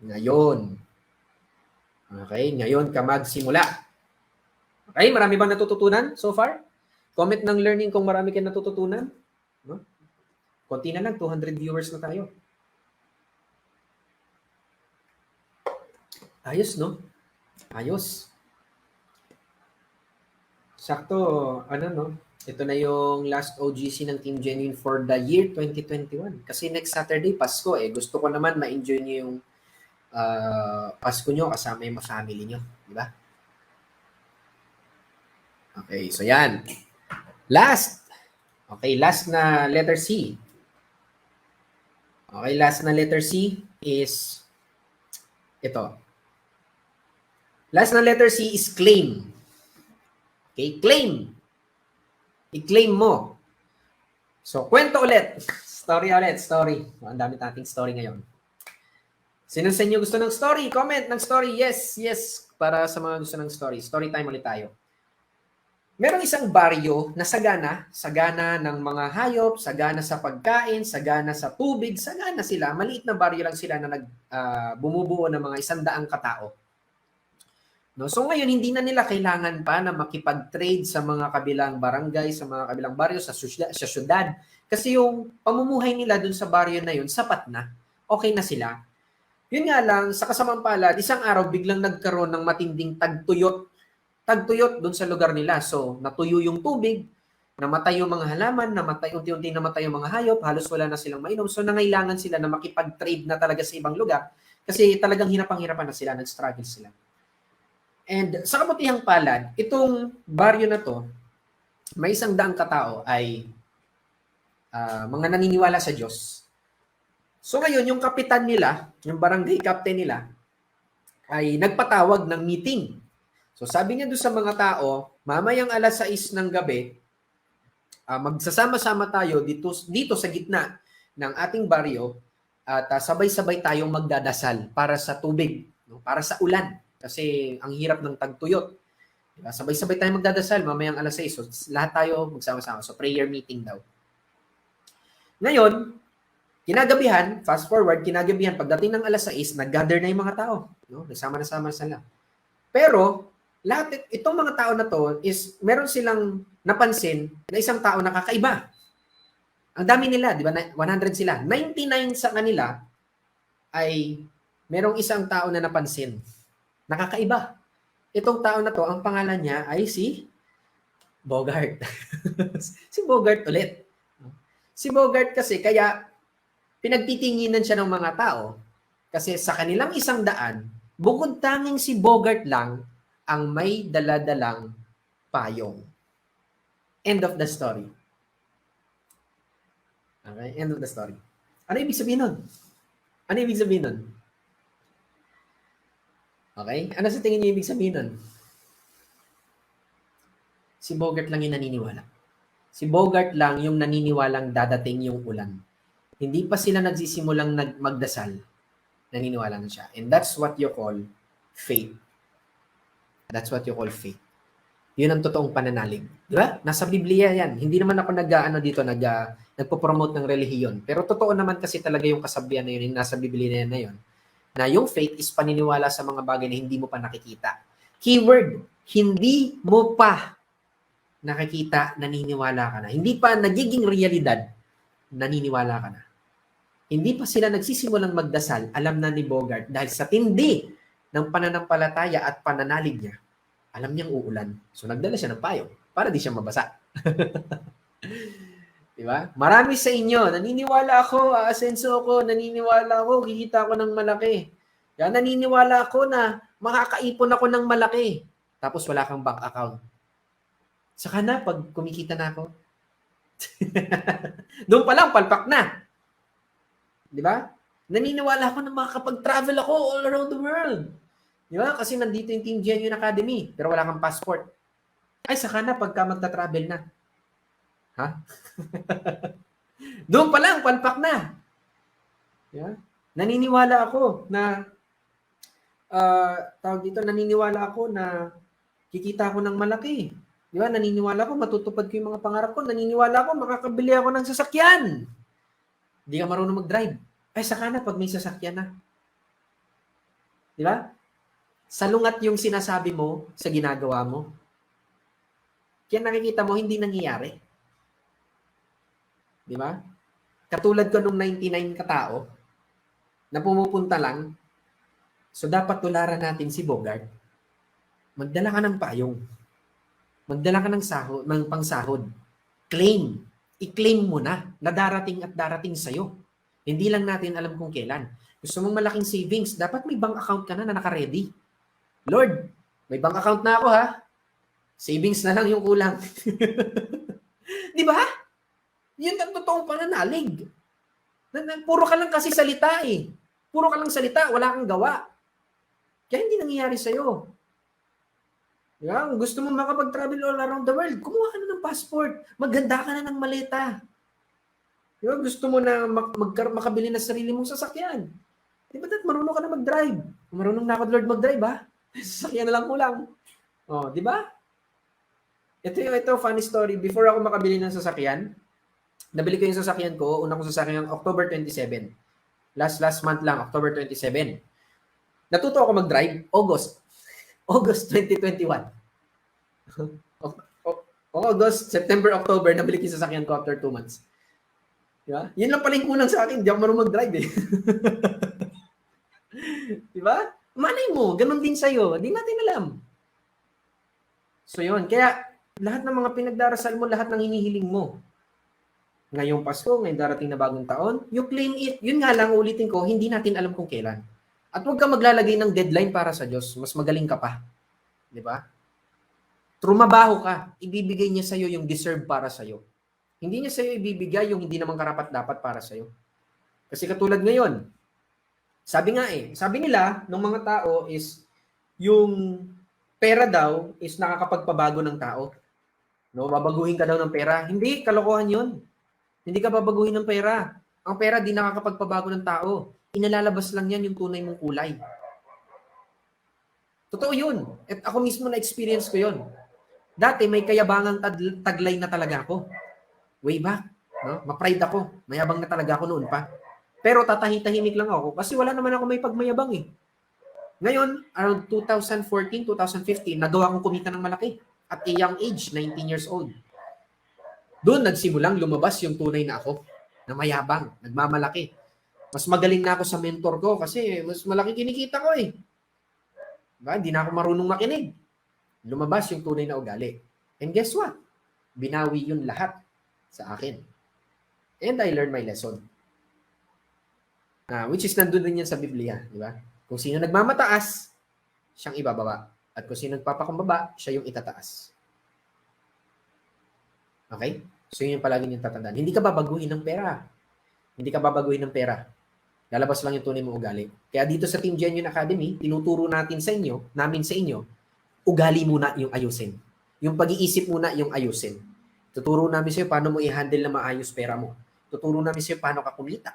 Ngayon. Okay? Ngayon ka magsimula. Okay? Marami bang natututunan so far? Comment ng learning kung marami kang natututunan. No? Konti na lang, 200 viewers na tayo. Ayos, no? Ayos. Sakto, ano, no? Ito na yung last OGC ng Team Genuine for the year 2021. Kasi next Saturday, Pasko eh. Gusto ko naman ma-enjoy nyo yung Pasko nyo kasama yung family nyo. Di ba? Okay, so yan. Last. Okay, last na letter C. Okay, last na letter C is ito. Last na letter C is claim. Okay, claim. I-claim mo. So, kwento ulit. Story ulit, story. Ang dami nating story ngayon. Sino sa inyo gusto ng story? Comment ng story. Yes, yes. Para sa mga gusto ng story. Story time ulit tayo. Merong isang baryo na sagana ng mga hayop, sagana sa pagkain, sagana sa tubig, sagana sila. Maliit na baryo lang sila na bumubuo ng mga 100 katao. No? So ngayon, hindi na nila kailangan pa na makipag-trade sa mga kabilang barangay, sa mga kabilang baryo, sa syudad. Kasi yung pamumuhay nila dun sa baryo na yun, sapat na. Okay na sila. Yun nga lang, sa kasamang palad, isang araw biglang nagkaroon ng matinding tagtuyot dun sa lugar nila. So, natuyo yung tubig, namatay yung mga halaman, unti-unti namatay yung mga hayop, halos wala na silang mainom. So, nangailangan sila na makipag-trade na talaga sa ibang lugar kasi talagang hirapang-hirapan na sila, nag-struggle sila. And sa kabutihang palad, itong baryo na to, may 100 katao ay mga naniniwala sa Diyos. So ngayon, yung kapitan nila, yung barangay captain nila, ay nagpatawag ng meeting. So sabi niya doon sa mga tao, mamayang 6:00 ng gabi, magsasama-sama tayo dito sa gitna ng ating baryo at sabay-sabay tayong magdadasal para sa tubig, no? Para sa ulan. Kasi ang hirap ng tagtuyot. Diba? Sabay-sabay tayo magdadasal, mamayang 6:00. So, lahat tayo magsama-sama. So, prayer meeting daw. Ngayon, kinagabihan, fast forward, kinagabihan, pagdating ng 6:00, nag-gather na yung mga tao. No? Nagsama-sama sila. Pero, itong mga tao na to is, meron silang napansin na isang tao na kakaiba. Ang dami nila, di ba? 100 sila. 99 sa kanila ay merong isang tao na napansin. Nakakaiba. Itong tao na to, ang pangalan niya ay si Bogart. Si Bogart ulit. Si Bogart kasi, kaya pinagtitinginan siya ng mga tao. Kasi sa kanilang 100, bukod tanging si Bogart lang ang may daladalang payong. End of the story. Okay? End of the story. Ano ibig sabihin nun? Ano ibig sabihin nun? Okay? Ano sa tingin niyo ibig sabihin nun? Si Bogart lang yung naniniwala. Si Bogart lang yung naniniwalang dadating yung ulan. Hindi pa sila nagsisimulang magdasal. Naniniwala na siya. And that's what you call faith. That's what you call faith. Yun ang totoong pananalig. Di ba? Nasa Biblia yan. Hindi naman ako nagpo-promote ng relihiyon. Pero totoo naman kasi talaga yung kasabihan na yun, yung nasa Biblia na yun, na yung faith is paniniwala sa mga bagay na hindi mo pa nakikita. Keyword, hindi mo pa nakikita, naniniwala ka na. Hindi pa nagiging realidad, naniniwala ka na. Hindi pa sila nagsisimulang magdasal, alam na ni Bogart, dahil sa tindi ng pananampalataya at pananalig niya, alam niyang uulan. So nagdala siya ng payong para di siya mabasa. Di ba? Marami sa inyo, naniniwala ako, aasenso ako, naniniwala ako, kikita ako ng malaki. Kaya naniniwala ako na makakaipon ako ng malaki. Tapos wala kang bank account. Saka na, pag kumikita na ako, doon pa lang, palpak na. Di ba? Naniniwala ako na makakapag-travel ako all around the world. Di ba? Kasi nandito yung Team Genuine Academy, pero wala kang passport. Ay, saka na, pagka magta-travel na. Ha? Doon pa lang, palpak na. Di ba? Naniniwala ako na, tawag dito, naniniwala ako na kikita ako ng malaki. Di ba? Naniniwala ko, matutupad ko yung mga pangarap ko. Naniniwala ko, makakabili ako ng sasakyan. Hindi ka marunong mag-drive. Ay, saka na pag may sasakyan na. Di ba? Salungat yung sinasabi mo sa ginagawa mo. Kaya nakikita mo, hindi nangyayari. Di ba? Katulad ko nung 99 katao, na pumupunta lang, so dapat tularan natin si Bogart. Magdala ka ng payong. Magdala ka ng sahod, ng pangsahod. Claim. I-claim mo na darating at darating sa'yo. Hindi lang natin alam kung kailan. Gusto mong malaking savings, dapat may bank account ka na naka-ready. Lord, may bank account na ako ha. Savings na lang yung kulang. Di ba? Yun ang totoong pananalig. Puro ka lang kasi salita eh. Puro ka lang salita, wala kang gawa. Kaya hindi nangyayari sa'yo. Yeah, kung gusto mo makapag-travel all around the world, kumuha ka na ng passport. Magganda ka na ng maleta. Diba? Gusto mo na makabili na sarili mong sasakyan. Diba that marunong ka na mag-drive? Marunong na ako, Lord, mag-drive ha? Sasakyan na lang kulang. Oh, di ba? Ito, funny story. Before ako makabili ng sasakyan, nabili ko yung sasakyan ko, una kong sasakyan October 27. Last month lang, October 27. Natuto ako mag-drive, August 2021. August, September, October, nabili ko yung sasakyan ko after 2 months. Diba? Yun lang pala yung kulang sa akin. Hindi ako marunong mag-drive eh. Diba? Malay mo, ganun din sa'yo. Hindi natin alam. So yun. Kaya lahat ng mga pinagdarasal mo, lahat ng hinihiling mo. Ngayong Pasko, ngayong darating na bagong taon, you claim it. Yun nga lang, ulitin ko, hindi natin alam kung kailan. At huwag ka maglalagay ng deadline para sa Diyos. Mas magaling ka pa. Di ba? Trumabaho ka. Ibibigay niya sa'yo yung deserve para sa'yo. Hindi niya sa'yo ibibigay yung hindi naman karapat-dapat para sa'yo. Kasi katulad ngayon, sabi nila ng mga tao is, yung pera daw is nakakapagpabago ng tao. No, babaguhin ka daw ng pera. Hindi, kalokohan yun. Hindi ka babaguhin ng pera. Ang pera di nakakapagpabago ng tao. Inalalabas lang yan yung tunay mong kulay. Totoo yun. At ako mismo na-experience ko yun. Dati may kayabangang taglay na talaga ako. Way back. No? Ma-pride ako. Mayabang na talaga ako noon pa. Pero tatahimik lang ako kasi wala naman ako may pagmayabang eh. Ngayon, around 2014, 2015, nagawa kong kumita ng malaki. At a young age, 19 years old. Doon nagsimulang lumabas yung tunay na ako. Na mayabang, nagmamalaki. Mas magaling na ako sa mentor ko kasi mas malaki kinikita ko eh. Diba? Hindi na ako marunong makinig. Lumabas yung tunay na ugali. And guess what? Binawi yun lahat sa akin. And I learned my lesson. Which is nandun din yan sa Biblia. Di ba? Kung sino nagmamataas, siyang ibababa. At kung sino nagpapakumbaba, siya yung itataas. Okay? So yun yung palagi niyong tatandaan. Hindi ka babaguhin ng pera. Hindi ka babaguhin ng pera. Lalabas lang yung tunay mong ugali. Kaya dito sa Team Genuine Academy, tinuturo namin sa inyo, ugali muna yung ayusin. Yung pag-iisip muna yung ayusin. Tuturo namin sa iyo paano mo i-handle na maayos pera mo. Tuturo namin sa iyo paano ka kumita.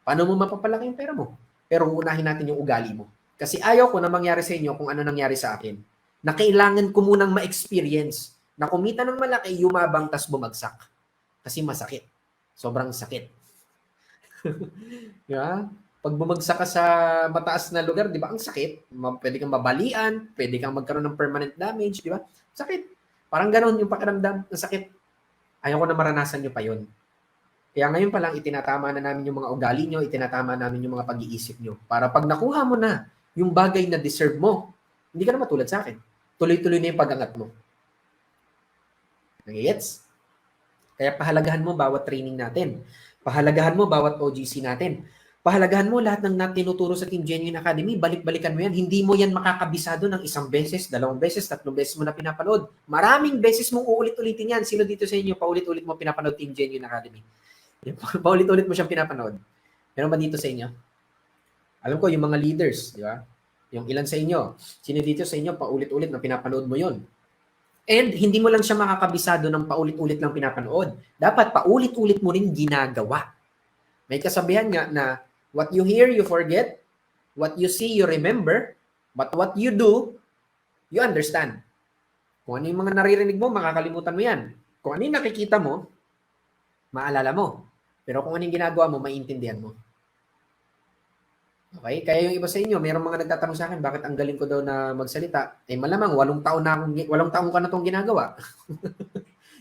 Paano mo mapapalaki yung pera mo. Pero unahin natin yung ugali mo. Kasi ayaw ko na mangyari sa inyo kung ano nangyari sa akin. Na kailangan ko munang ma-experience na kumita ng malaki, yumabang, tas bumagsak. Kasi masakit. Sobrang sakit. Yeah? Pag bumagsak ka sa mataas na lugar, di ba, ang sakit. Pwede kang mabalian, pwede kang magkaroon ng permanent damage, di ba? Sakit. Parang ganon yung pakiramdam ng sakit. Ayaw ko na maranasan nyo pa yun. Kaya ngayon pa lang, itinatama na namin yung mga ugali nyo, itinatama namin yung mga pag-iisip nyo. Para pag nakuha mo na yung bagay na deserve mo, hindi ka na matulad sa akin. Tuloy-tuloy na yung pag-angat mo. Nag-gets? Kaya pahalagahan mo bawat training natin. Pahalagahan mo bawat OGC natin. Pahalagahan mo lahat ng tinuturo sa Team Genuine Academy. Balik-balikan mo yan. Hindi mo yan makakabisado ng 1 beses, 2 beses, 3 beses mo na pinapanood. Maraming beses mong uulit-ulitin yan. Sino dito sa inyo paulit-ulit mo pinapanood Team Genuine Academy? Paulit-ulit mo siyang pinapanood. Meron ba dito sa inyo? Alam ko, yung mga leaders, di ba? Yung ilan sa inyo. Sino dito sa inyo paulit-ulit na pinapanood mo yon? And hindi mo lang siya makakabisado ng paulit-ulit lang pinapanood. Dapat paulit-ulit mo rin ginagawa. May kasabihan nga na what you hear, you forget. What you see, you remember. But what you do, you understand. Kung ano yung mga naririnig mo, makakalimutan mo yan. Kung ano yung nakikita mo, maalala mo. Pero kung ano yung ginagawa mo, maiintindihan mo. Okay? Kaya yung iba sa inyo, mayroong mga nagtatanong sa akin, bakit ang galing ko daw na magsalita? Eh malamang, 8 taon ka na itong ginagawa.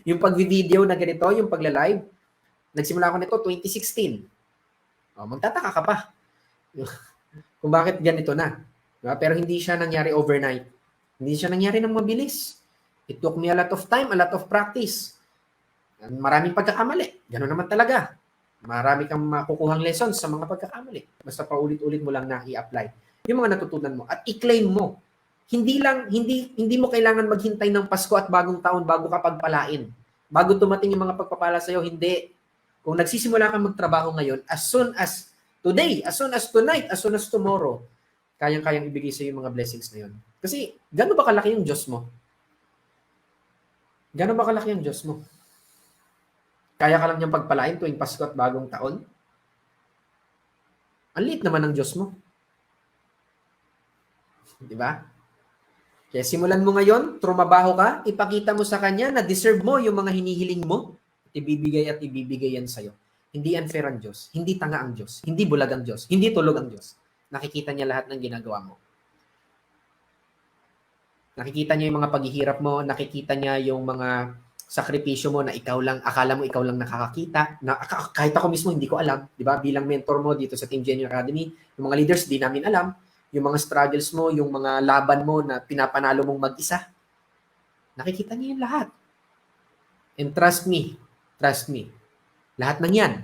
Yung pag-video na ganito, yung pagla-live, nagsimula ako nito 2016. Magtataka ka pa. Kung bakit ganito na. Diba? Pero hindi siya nangyari overnight. Hindi siya nangyari ng mabilis. It took me a lot of time, a lot of practice. Maraming pagkakamali. Gano'n naman talaga. Marami kang makukuhang lessons sa mga pagkakamali. Basta paulit-ulit mo lang na i-apply yung mga natutunan mo at i-claim mo. Hindi mo kailangan maghintay ng Pasko at bagong taon bago ka pagpalain. Bago tumating yung mga pagpapala sa iyo, hindi. Kung nagsisimula kang magtrabaho ngayon, as soon as today, as soon as tonight, as soon as tomorrow, kayang-kayang ibigay sa iyo yung mga blessings na yun. Kasi gano'n ba kalaki yung Diyos mo? Gano'n ba kalaki yung Diyos mo? Kaya ka lang niyang pagpalain tuwing Pasko at bagong taon? Ang liit naman ng Diyos mo. Di ba? Kaya simulan mo ngayon, trumabaho ka, ipakita mo sa Kanya na deserve mo yung mga hinihiling mo, ibibigay at ibibigay yan sa'yo. Hindi unfair ang Diyos, hindi tanga ang Diyos, hindi bulag ang Diyos, hindi tulog ang Diyos. Nakikita niya lahat ng ginagawa mo. Nakikita niya yung mga paghihirap mo, nakikita niya yung mga sakripisyo mo na ikaw lang, akala mo ikaw lang nakakakita, na kahit ako mismo hindi ko alam, di ba? Bilang mentor mo dito sa Team Genuine Academy, yung mga leaders di namin alam, yung mga struggles mo, yung mga laban mo na pinapanalo mong mag-isa. Nakikita niya yung lahat. And trust me, lahat ng yan,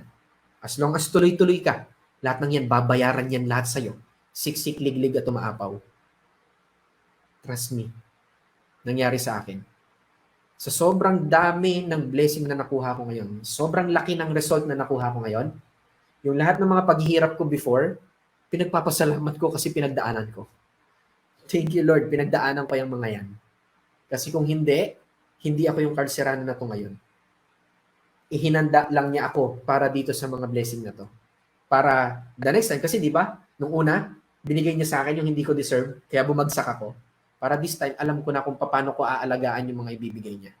as long as tuloy-tuloy ka, lahat ng yan, babayaran yan lahat sa'yo. Siksik, liglig at umaapaw. Trust me. Nangyari sa akin. Sa sobrang dami ng blessing na nakuha ko ngayon, sobrang laki ng result na nakuha ko ngayon, yung lahat ng mga paghihirap ko before, pinagpapasalamat ko kasi pinagdaanan ko. Thank you, Lord. Pinagdaanan ko yung mga yan. Kasi kung hindi ako yung Carcerano na to ngayon. Ihinanda lang niya ako para dito sa mga blessing na to. Para the next time, kasi di ba, nung una, binigay niya sa akin yung hindi ko deserve, kaya bumagsak ako. Para this time, alam ko na kung paano ko aalagaan yung mga ibibigay niya.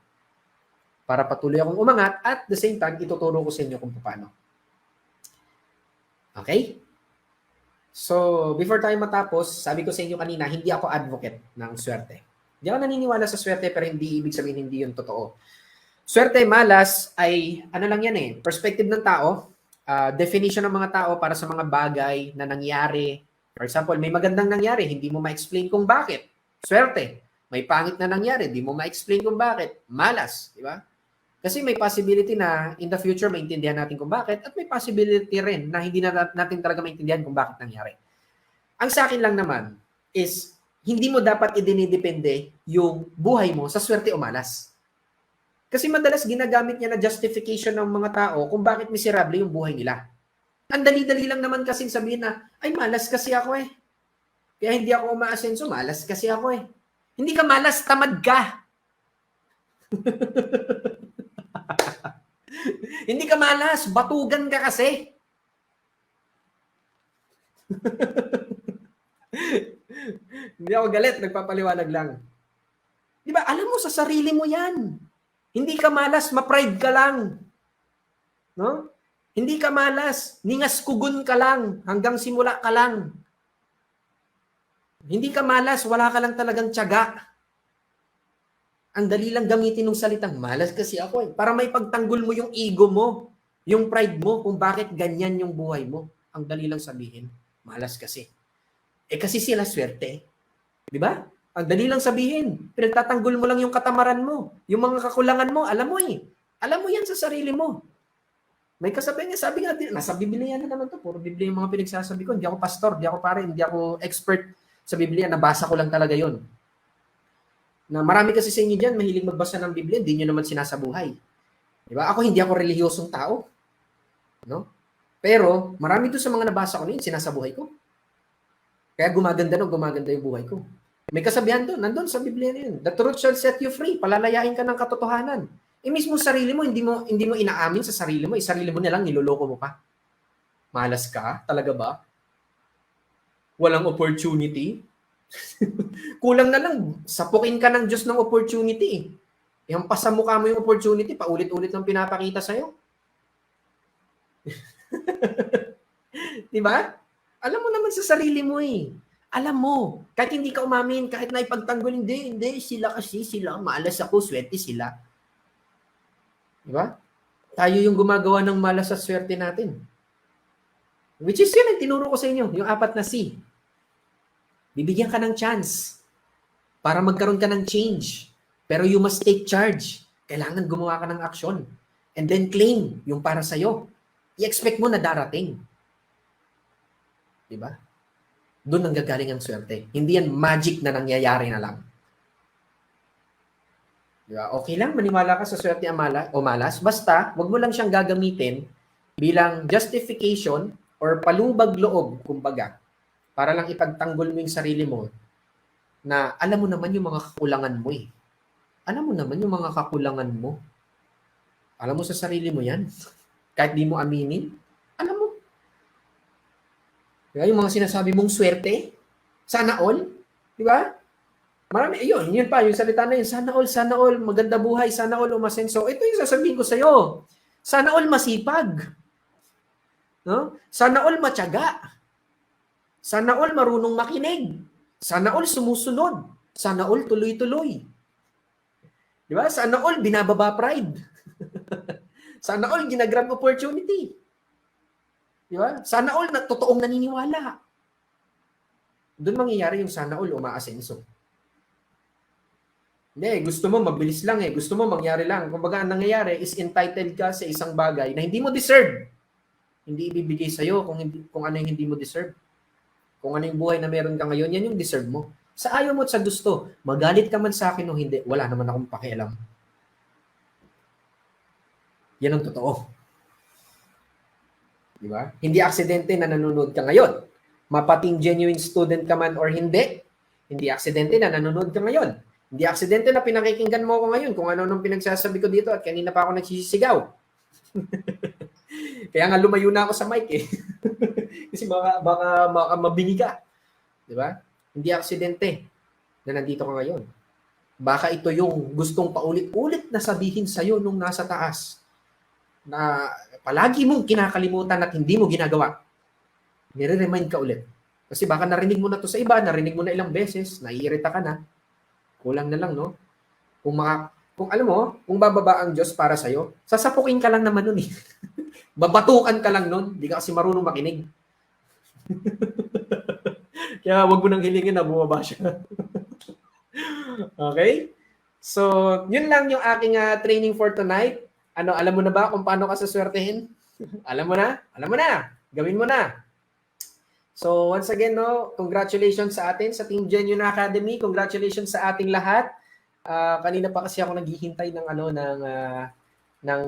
Para patuloy akong umangat at the same time, ituturo ko sa inyo kung paano. Okay? So, before tayo matapos, sabi ko sa inyo kanina, hindi ako advocate ng swerte. Hindi ako naniniwala sa swerte pero hindi ibig sabihin hindi yun totoo. Swerte, malas ay ano lang yan perspective ng tao, definition ng mga tao para sa mga bagay na nangyari. For example, may magandang nangyari, hindi mo ma-explain kung bakit. Swerte. May pangit na nangyari, hindi mo ma-explain kung bakit. Malas, di ba? Kasi may possibility na in the future maintindihan natin kung bakit at may possibility rin na hindi natin talaga maintindihan kung bakit nangyari. Ang sa akin lang naman is hindi mo dapat idinidepende yung buhay mo sa swerte o malas. Kasi madalas ginagamit niya na justification ng mga tao kung bakit miserable yung buhay nila. Ang dali-dali lang naman kasing sabihin na, ay malas kasi ako Kaya hindi ako umaasenso, malas kasi ako Hindi ka malas, tamad ka. Hindi ka malas, batugan ka kasi. Hindi ako galit, nagpapaliwanag lang. Di ba, alam mo sa sarili mo yan. Hindi ka malas, ma-pride ka lang. No? Hindi ka malas. Ningaskugun ka lang. Hanggang simula ka lang. Hindi ka malas. Wala ka lang talagang tiyaga. Ang dali lang gamitin ng salitang malas kasi ako eh. Para may pagtanggol mo yung ego mo, yung pride mo, kung bakit ganyan yung buhay mo. Ang dali lang sabihin, malas kasi. Eh kasi sila swerte. Di ba? Ang dali lang sabihin. Pinagtatanggol mo lang yung katamaran mo. Yung mga kakulangan mo, alam mo eh. Alam mo yan sa sarili mo. May kasabihan niya, sabi nga, nasa Biblia na naman to. Puro Biblia yung mga pinagsasabi ko. Hindi ako pastor, hindi ako pare, hindi ako expert sa Biblia. Nabasa ko lang talaga yon. Na marami kasi sa inyo dyan, mahilig magbasa ng Biblia, hindi nyo naman sinasabuhay. Diba? Ako hindi ako relihiyosong tao. No? Pero, marami doon sa mga nabasa ko na yun, sinasabuhay ko. Kaya gumaganda yung buhay ko. May kasabihan doon, nandun sa Biblia na yun. The truth shall set you free. Palalayain ka ng katotohanan. Mismo sarili mo, hindi mo inaamin sa sarili mo. Sarili mo nilang niloloko mo pa. Malas ka? Talaga ba? Walang opportunity? Kulang na lang, sapukin ka ng Diyos ng opportunity. Yung pasamukha mo yung opportunity, paulit-ulit ng pinapakita sa'yo. Diba? Alam mo naman sa sarili mo eh. Alam mo, kahit hindi ka umamin, kahit naipagtanggol, hindi, sila kasi, sila, malas ako, swerte sila. Diba? Tayo yung gumagawa ng malas sa swerte natin. Which is yun, tinuro ko sa inyo, yung 4 na C. Bibigyan ka ng chance para magkaroon ka ng change. Pero you must take charge. Kailangan gumawa ka ng aksyon. And then claim yung para sa'yo. I-expect mo na darating. Diba? Doon ang gagaling ang swerte. Hindi yan magic na nangyayari na lang. Diba? Okay lang, maniwala ka sa swerte o malas. Basta, wag mo lang siyang gagamitin bilang justification or palubag loob, kumbaga. Para lang ipagtanggol mo yung sarili mo na alam mo naman yung mga kakulangan mo eh. Alam mo naman yung mga kakulangan mo. Alam mo sa sarili mo yan. Kahit di mo aminin, alam mo. Diba? Yung mga sinasabi mong swerte, sana all, di ba? Marami, yun pa, yung salita na yun, sana all, maganda buhay, sana all umasenso. Ito yung sasabihin ko sa'yo. Sana all masipag. No? Sana all matyaga. Sana all marunong makinig. Sana all sumusunod. Sana all tuloy-tuloy. Di ba? Sana all binababa pride. Sana all ginagrab opportunity. Di ba? Sana all na totoong naniniwala. Doon mangyayari yung sana all umaasenso. Hindi, gusto mo mabilis lang eh. Gusto mo mangyari lang. Kumbaga ang nangyayari is entitled ka sa isang bagay na hindi mo deserve. Hindi ibibigay sa'yo kung ano yung hindi mo deserve. Kung ano yung buhay na meron ka ngayon, yan yung deserve mo. Sa ayaw mo at sa gusto, magalit ka man sa akin o hindi, wala naman akong pakialam. Yan ang totoo. Di ba? Hindi aksidente na nanonood ka ngayon. Mapating genuine student ka man or hindi aksidente na nanonood ka ngayon. Hindi aksidente na pinakikinggan mo ako ngayon kung ano nung pinagsasabi ko dito at kanina pa ako nagsisigaw. Kaya nga lumayo na ako sa mic eh. Kasi baka mabingi ka. Di ba? Hindi aksidente na nandito ka ngayon. Baka ito yung gustong paulit-ulit na sabihin sa'yo nung nasa taas na palagi mong kinakalimutan at hindi mo ginagawa. Nire-remind ka ulit. Kasi baka narinig mo na to sa iba, narinig mo na ilang beses, naiirita ka na. Kulang na lang, no? Kung alam mo, kung bababa ang Diyos para sa'yo, sasapukin ka lang naman nun eh. Babatukan ka lang nun, hindi ka kasi marunong makinig. Kaya wag mo nang hilingin na bumaba siya. Okay? So, yun lang yung aking training for tonight. Alam mo na ba kung paano ka saswertehin? Alam mo na? Alam mo na. Gawin mo na. So, once again, no, congratulations sa atin sa Team Genuine Academy. Congratulations sa ating lahat. Kanina pa kasi ako naghihintay ng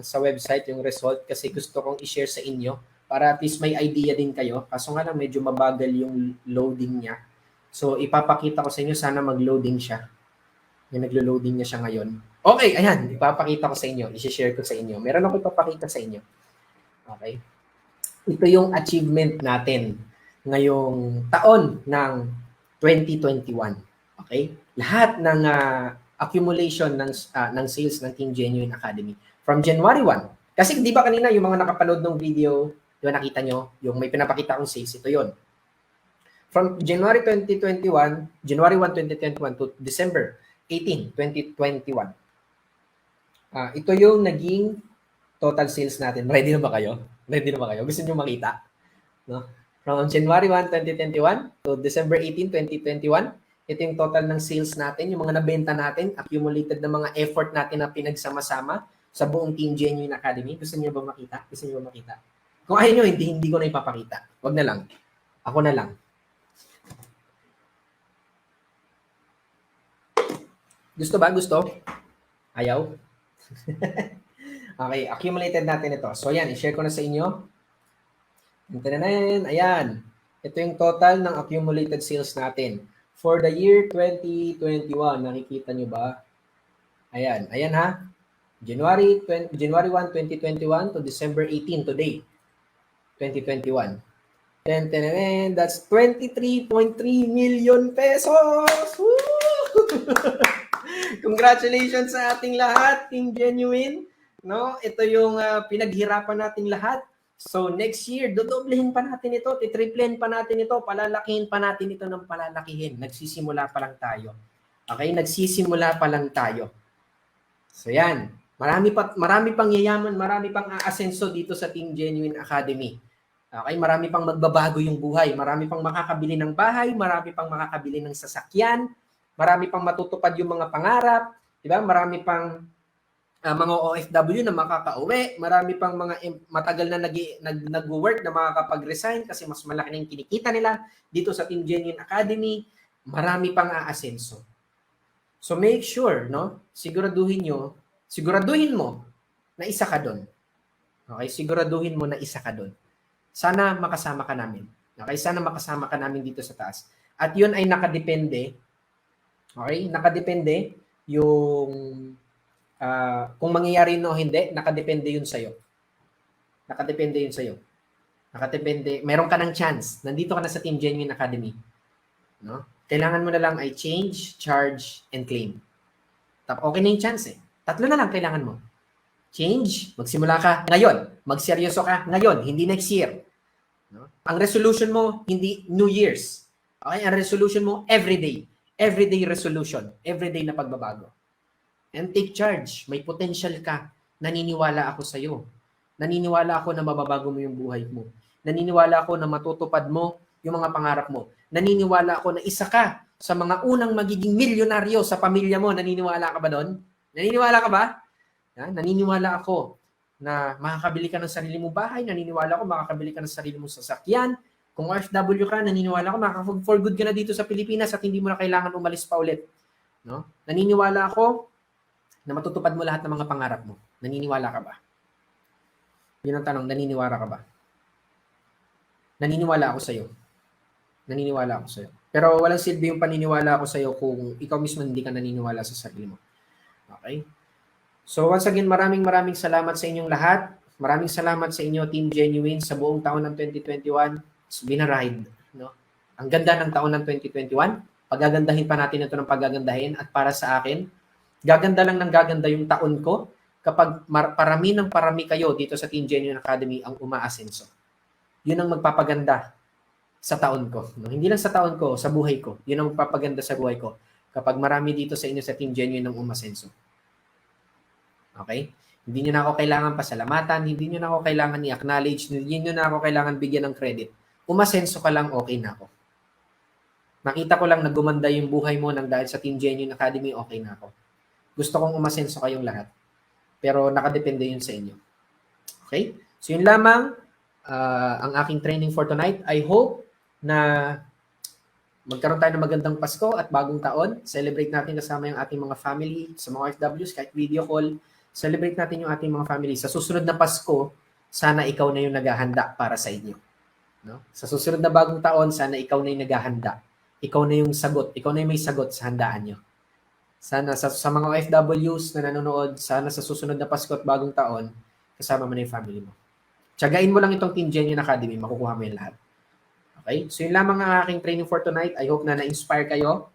sa website yung result kasi gusto kong i-share sa inyo para at least may idea din kayo. Kaso nga lang medyo mabagal yung loading niya. So ipapakita ko sa inyo, sana mag-loading siya. Yung naglo-loading niya siya ngayon. Okay, ayan, ipapakita ko sa inyo, i-share ko sa inyo. Meron ako ipapakita sa inyo. Okay? Ito yung achievement natin ngayong taon ng 2021. Okay? Lahat ng accumulation ng sales ng Team Genuine Academy from January 1. Kasi di ba kanina yung mga nakapanood ng video, di ba nakita nyo, yung may pinapakita kong sales, ito yon. From January 2021, January 1, 2021 to December 18, 2021. Ito yung naging total sales natin. Ready na ba kayo? Ready na ba kayo? Gusto nyo makita? No? From January 1, 2021 to December 18, 2021, ito yung total ng sales natin, yung mga nabenta natin, accumulated na mga effort natin na pinagsama-sama sa buong Team Genuine Academy. Gusto niyo ba makita? Gusto niyo ba makita? Kung ayaw nyo, hindi ko na ipapakita. Wag na lang. Ako na lang. Gusto ba? Gusto? Ayaw? Okay, accumulated natin ito. So yan, i-share ko na sa inyo. Ayan. Ito yung total ng accumulated sales natin. For the year 2021, nakikita nyo ba? Ayan ha. January 1, 2021 to December 18, today, 2021. That's 23.3 million pesos! Woo! Congratulations sa ating lahat, Team Genuine. No, ito yung pinaghirapan nating lahat. So next year, dodoblehin pa natin ito, titriplehin pa natin ito, palalakihin pa natin ito ng palalakihin. Nagsisimula pa lang tayo. Okay, nagsisimula pa lang tayo. So yan, marami pang yayaman, marami pang aasenso dito sa Team Genuine Academy. Okay, marami pang magbabago yung buhay, marami pang makakabili ng bahay, marami pang makakabili ng sasakyan, marami pang matutupad yung mga pangarap, di ba? Marami pang mga OFW na makakauwi, marami pang mga matagal na nag-work na makakapag-resign kasi mas malaki na yung kinikita nila dito sa Team Genuine Academy, marami pang aasenso. So make sure, no? Siguraduhin mo na isa ka doon. Okay, siguraduhin mo na isa ka doon. Sana makasama ka namin. Okay, sana makasama ka namin dito sa taas. At 'yun ay nakadepende. Okay, nakadepende yung kung mangyayari no hindi, nakadepende 'yun sa iyo. Nakadepende 'yun sa iyo. Nakadepende, meron ka ng chance. Nandito ka na sa Team Genuine Academy. No? Kailangan mo na lang ay change, charge, and claim. Okay na yung chance eh. 3 na lang kailangan mo. Change, magsimula ka ngayon. Magseryoso ka ngayon, hindi next year. No? Ang resolution mo, hindi New Year's. Okay? Ang resolution mo, everyday. Everyday resolution. Everyday na pagbabago. And take charge. May potential ka. Naniniwala ako sa'yo. Naniniwala ako na mababago mo yung buhay mo. Naniniwala ako na matutupad mo yung mga pangarap mo. Naniniwala ako na isa ka sa mga unang magiging milyonaryo sa pamilya mo. Naniniwala ka ba doon? Naniniwala ka ba? Naniniwala ako na makakabili ka ng sarili mong bahay. Naniniwala ako makakabili ka ng sarili mong sasakyan. Kung OFW ka, naniniwala ako makaka-for good ka na dito sa Pilipinas at hindi mo na kailangan umalis pa ulit. No? Naniniwala ako na matutupad mo lahat ng mga pangarap mo. Naniniwala ka ba? Yun ang tanong, naniniwala ka ba? Naniniwala ako sa'yo. Naniniwala ako sa'yo. Pero walang silbi yung paniniwala ako sa'yo kung ikaw mismo hindi ka naniniwala sa sarili mo. Okay? So once again, maraming salamat sa inyong lahat. Maraming salamat sa inyo, Team Genuine, sa buong taon ng 2021. It's been a ride. No? Ang ganda ng taon ng 2021. Pagagandahin pa natin ito ng pagagandahin. At para sa akin, gaganda lang ng gaganda yung taon ko kapag parami kayo dito sa Team Genuine Academy ang umaasenso. Yun ang magpapaganda sa taon ko. No? Hindi lang sa taon ko, sa buhay ko. Yun ang magpapaganda sa buhay ko kapag marami dito sa inyo sa Team Genuine ang umasenso. Okay? Hindi nyo na ako kailangan pasalamatan, hindi nyo na ako kailangan i-acknowledge, hindi nyo na ako kailangan bigyan ng credit. Umasenso ka lang, okay na ako. Nakita ko lang na gumanda yung buhay mo nang dahil sa Team Genuine Academy, okay na ako. Gusto kong umasenso kayong lahat. Pero nakadepende yun sa inyo. Okay? So yun lamang ang aking training for tonight. I hope na magkaroon tayo ng magandang Pasko at bagong taon. Celebrate natin kasama yung ating mga family, sa mga OFWs, kahit video call. Celebrate natin yung ating mga family. Sa susunod na Pasko, sana ikaw na yung naghahanda para sa inyo. No? Sa susunod na bagong taon, sana ikaw na yung naghahanda. Ikaw na yung sagot. Ikaw na yung may sagot sa handaan nyo. Sana sa mga OFWs na nanonood, sana sa susunod na Pasko at bagong taon, kasama mo na yung family mo. Tiyagain mo lang itong Team Genuine Academy, makukuha mo yung lahat. Okay? So yun lamang ang aking training for tonight. I hope na na-inspire kayo.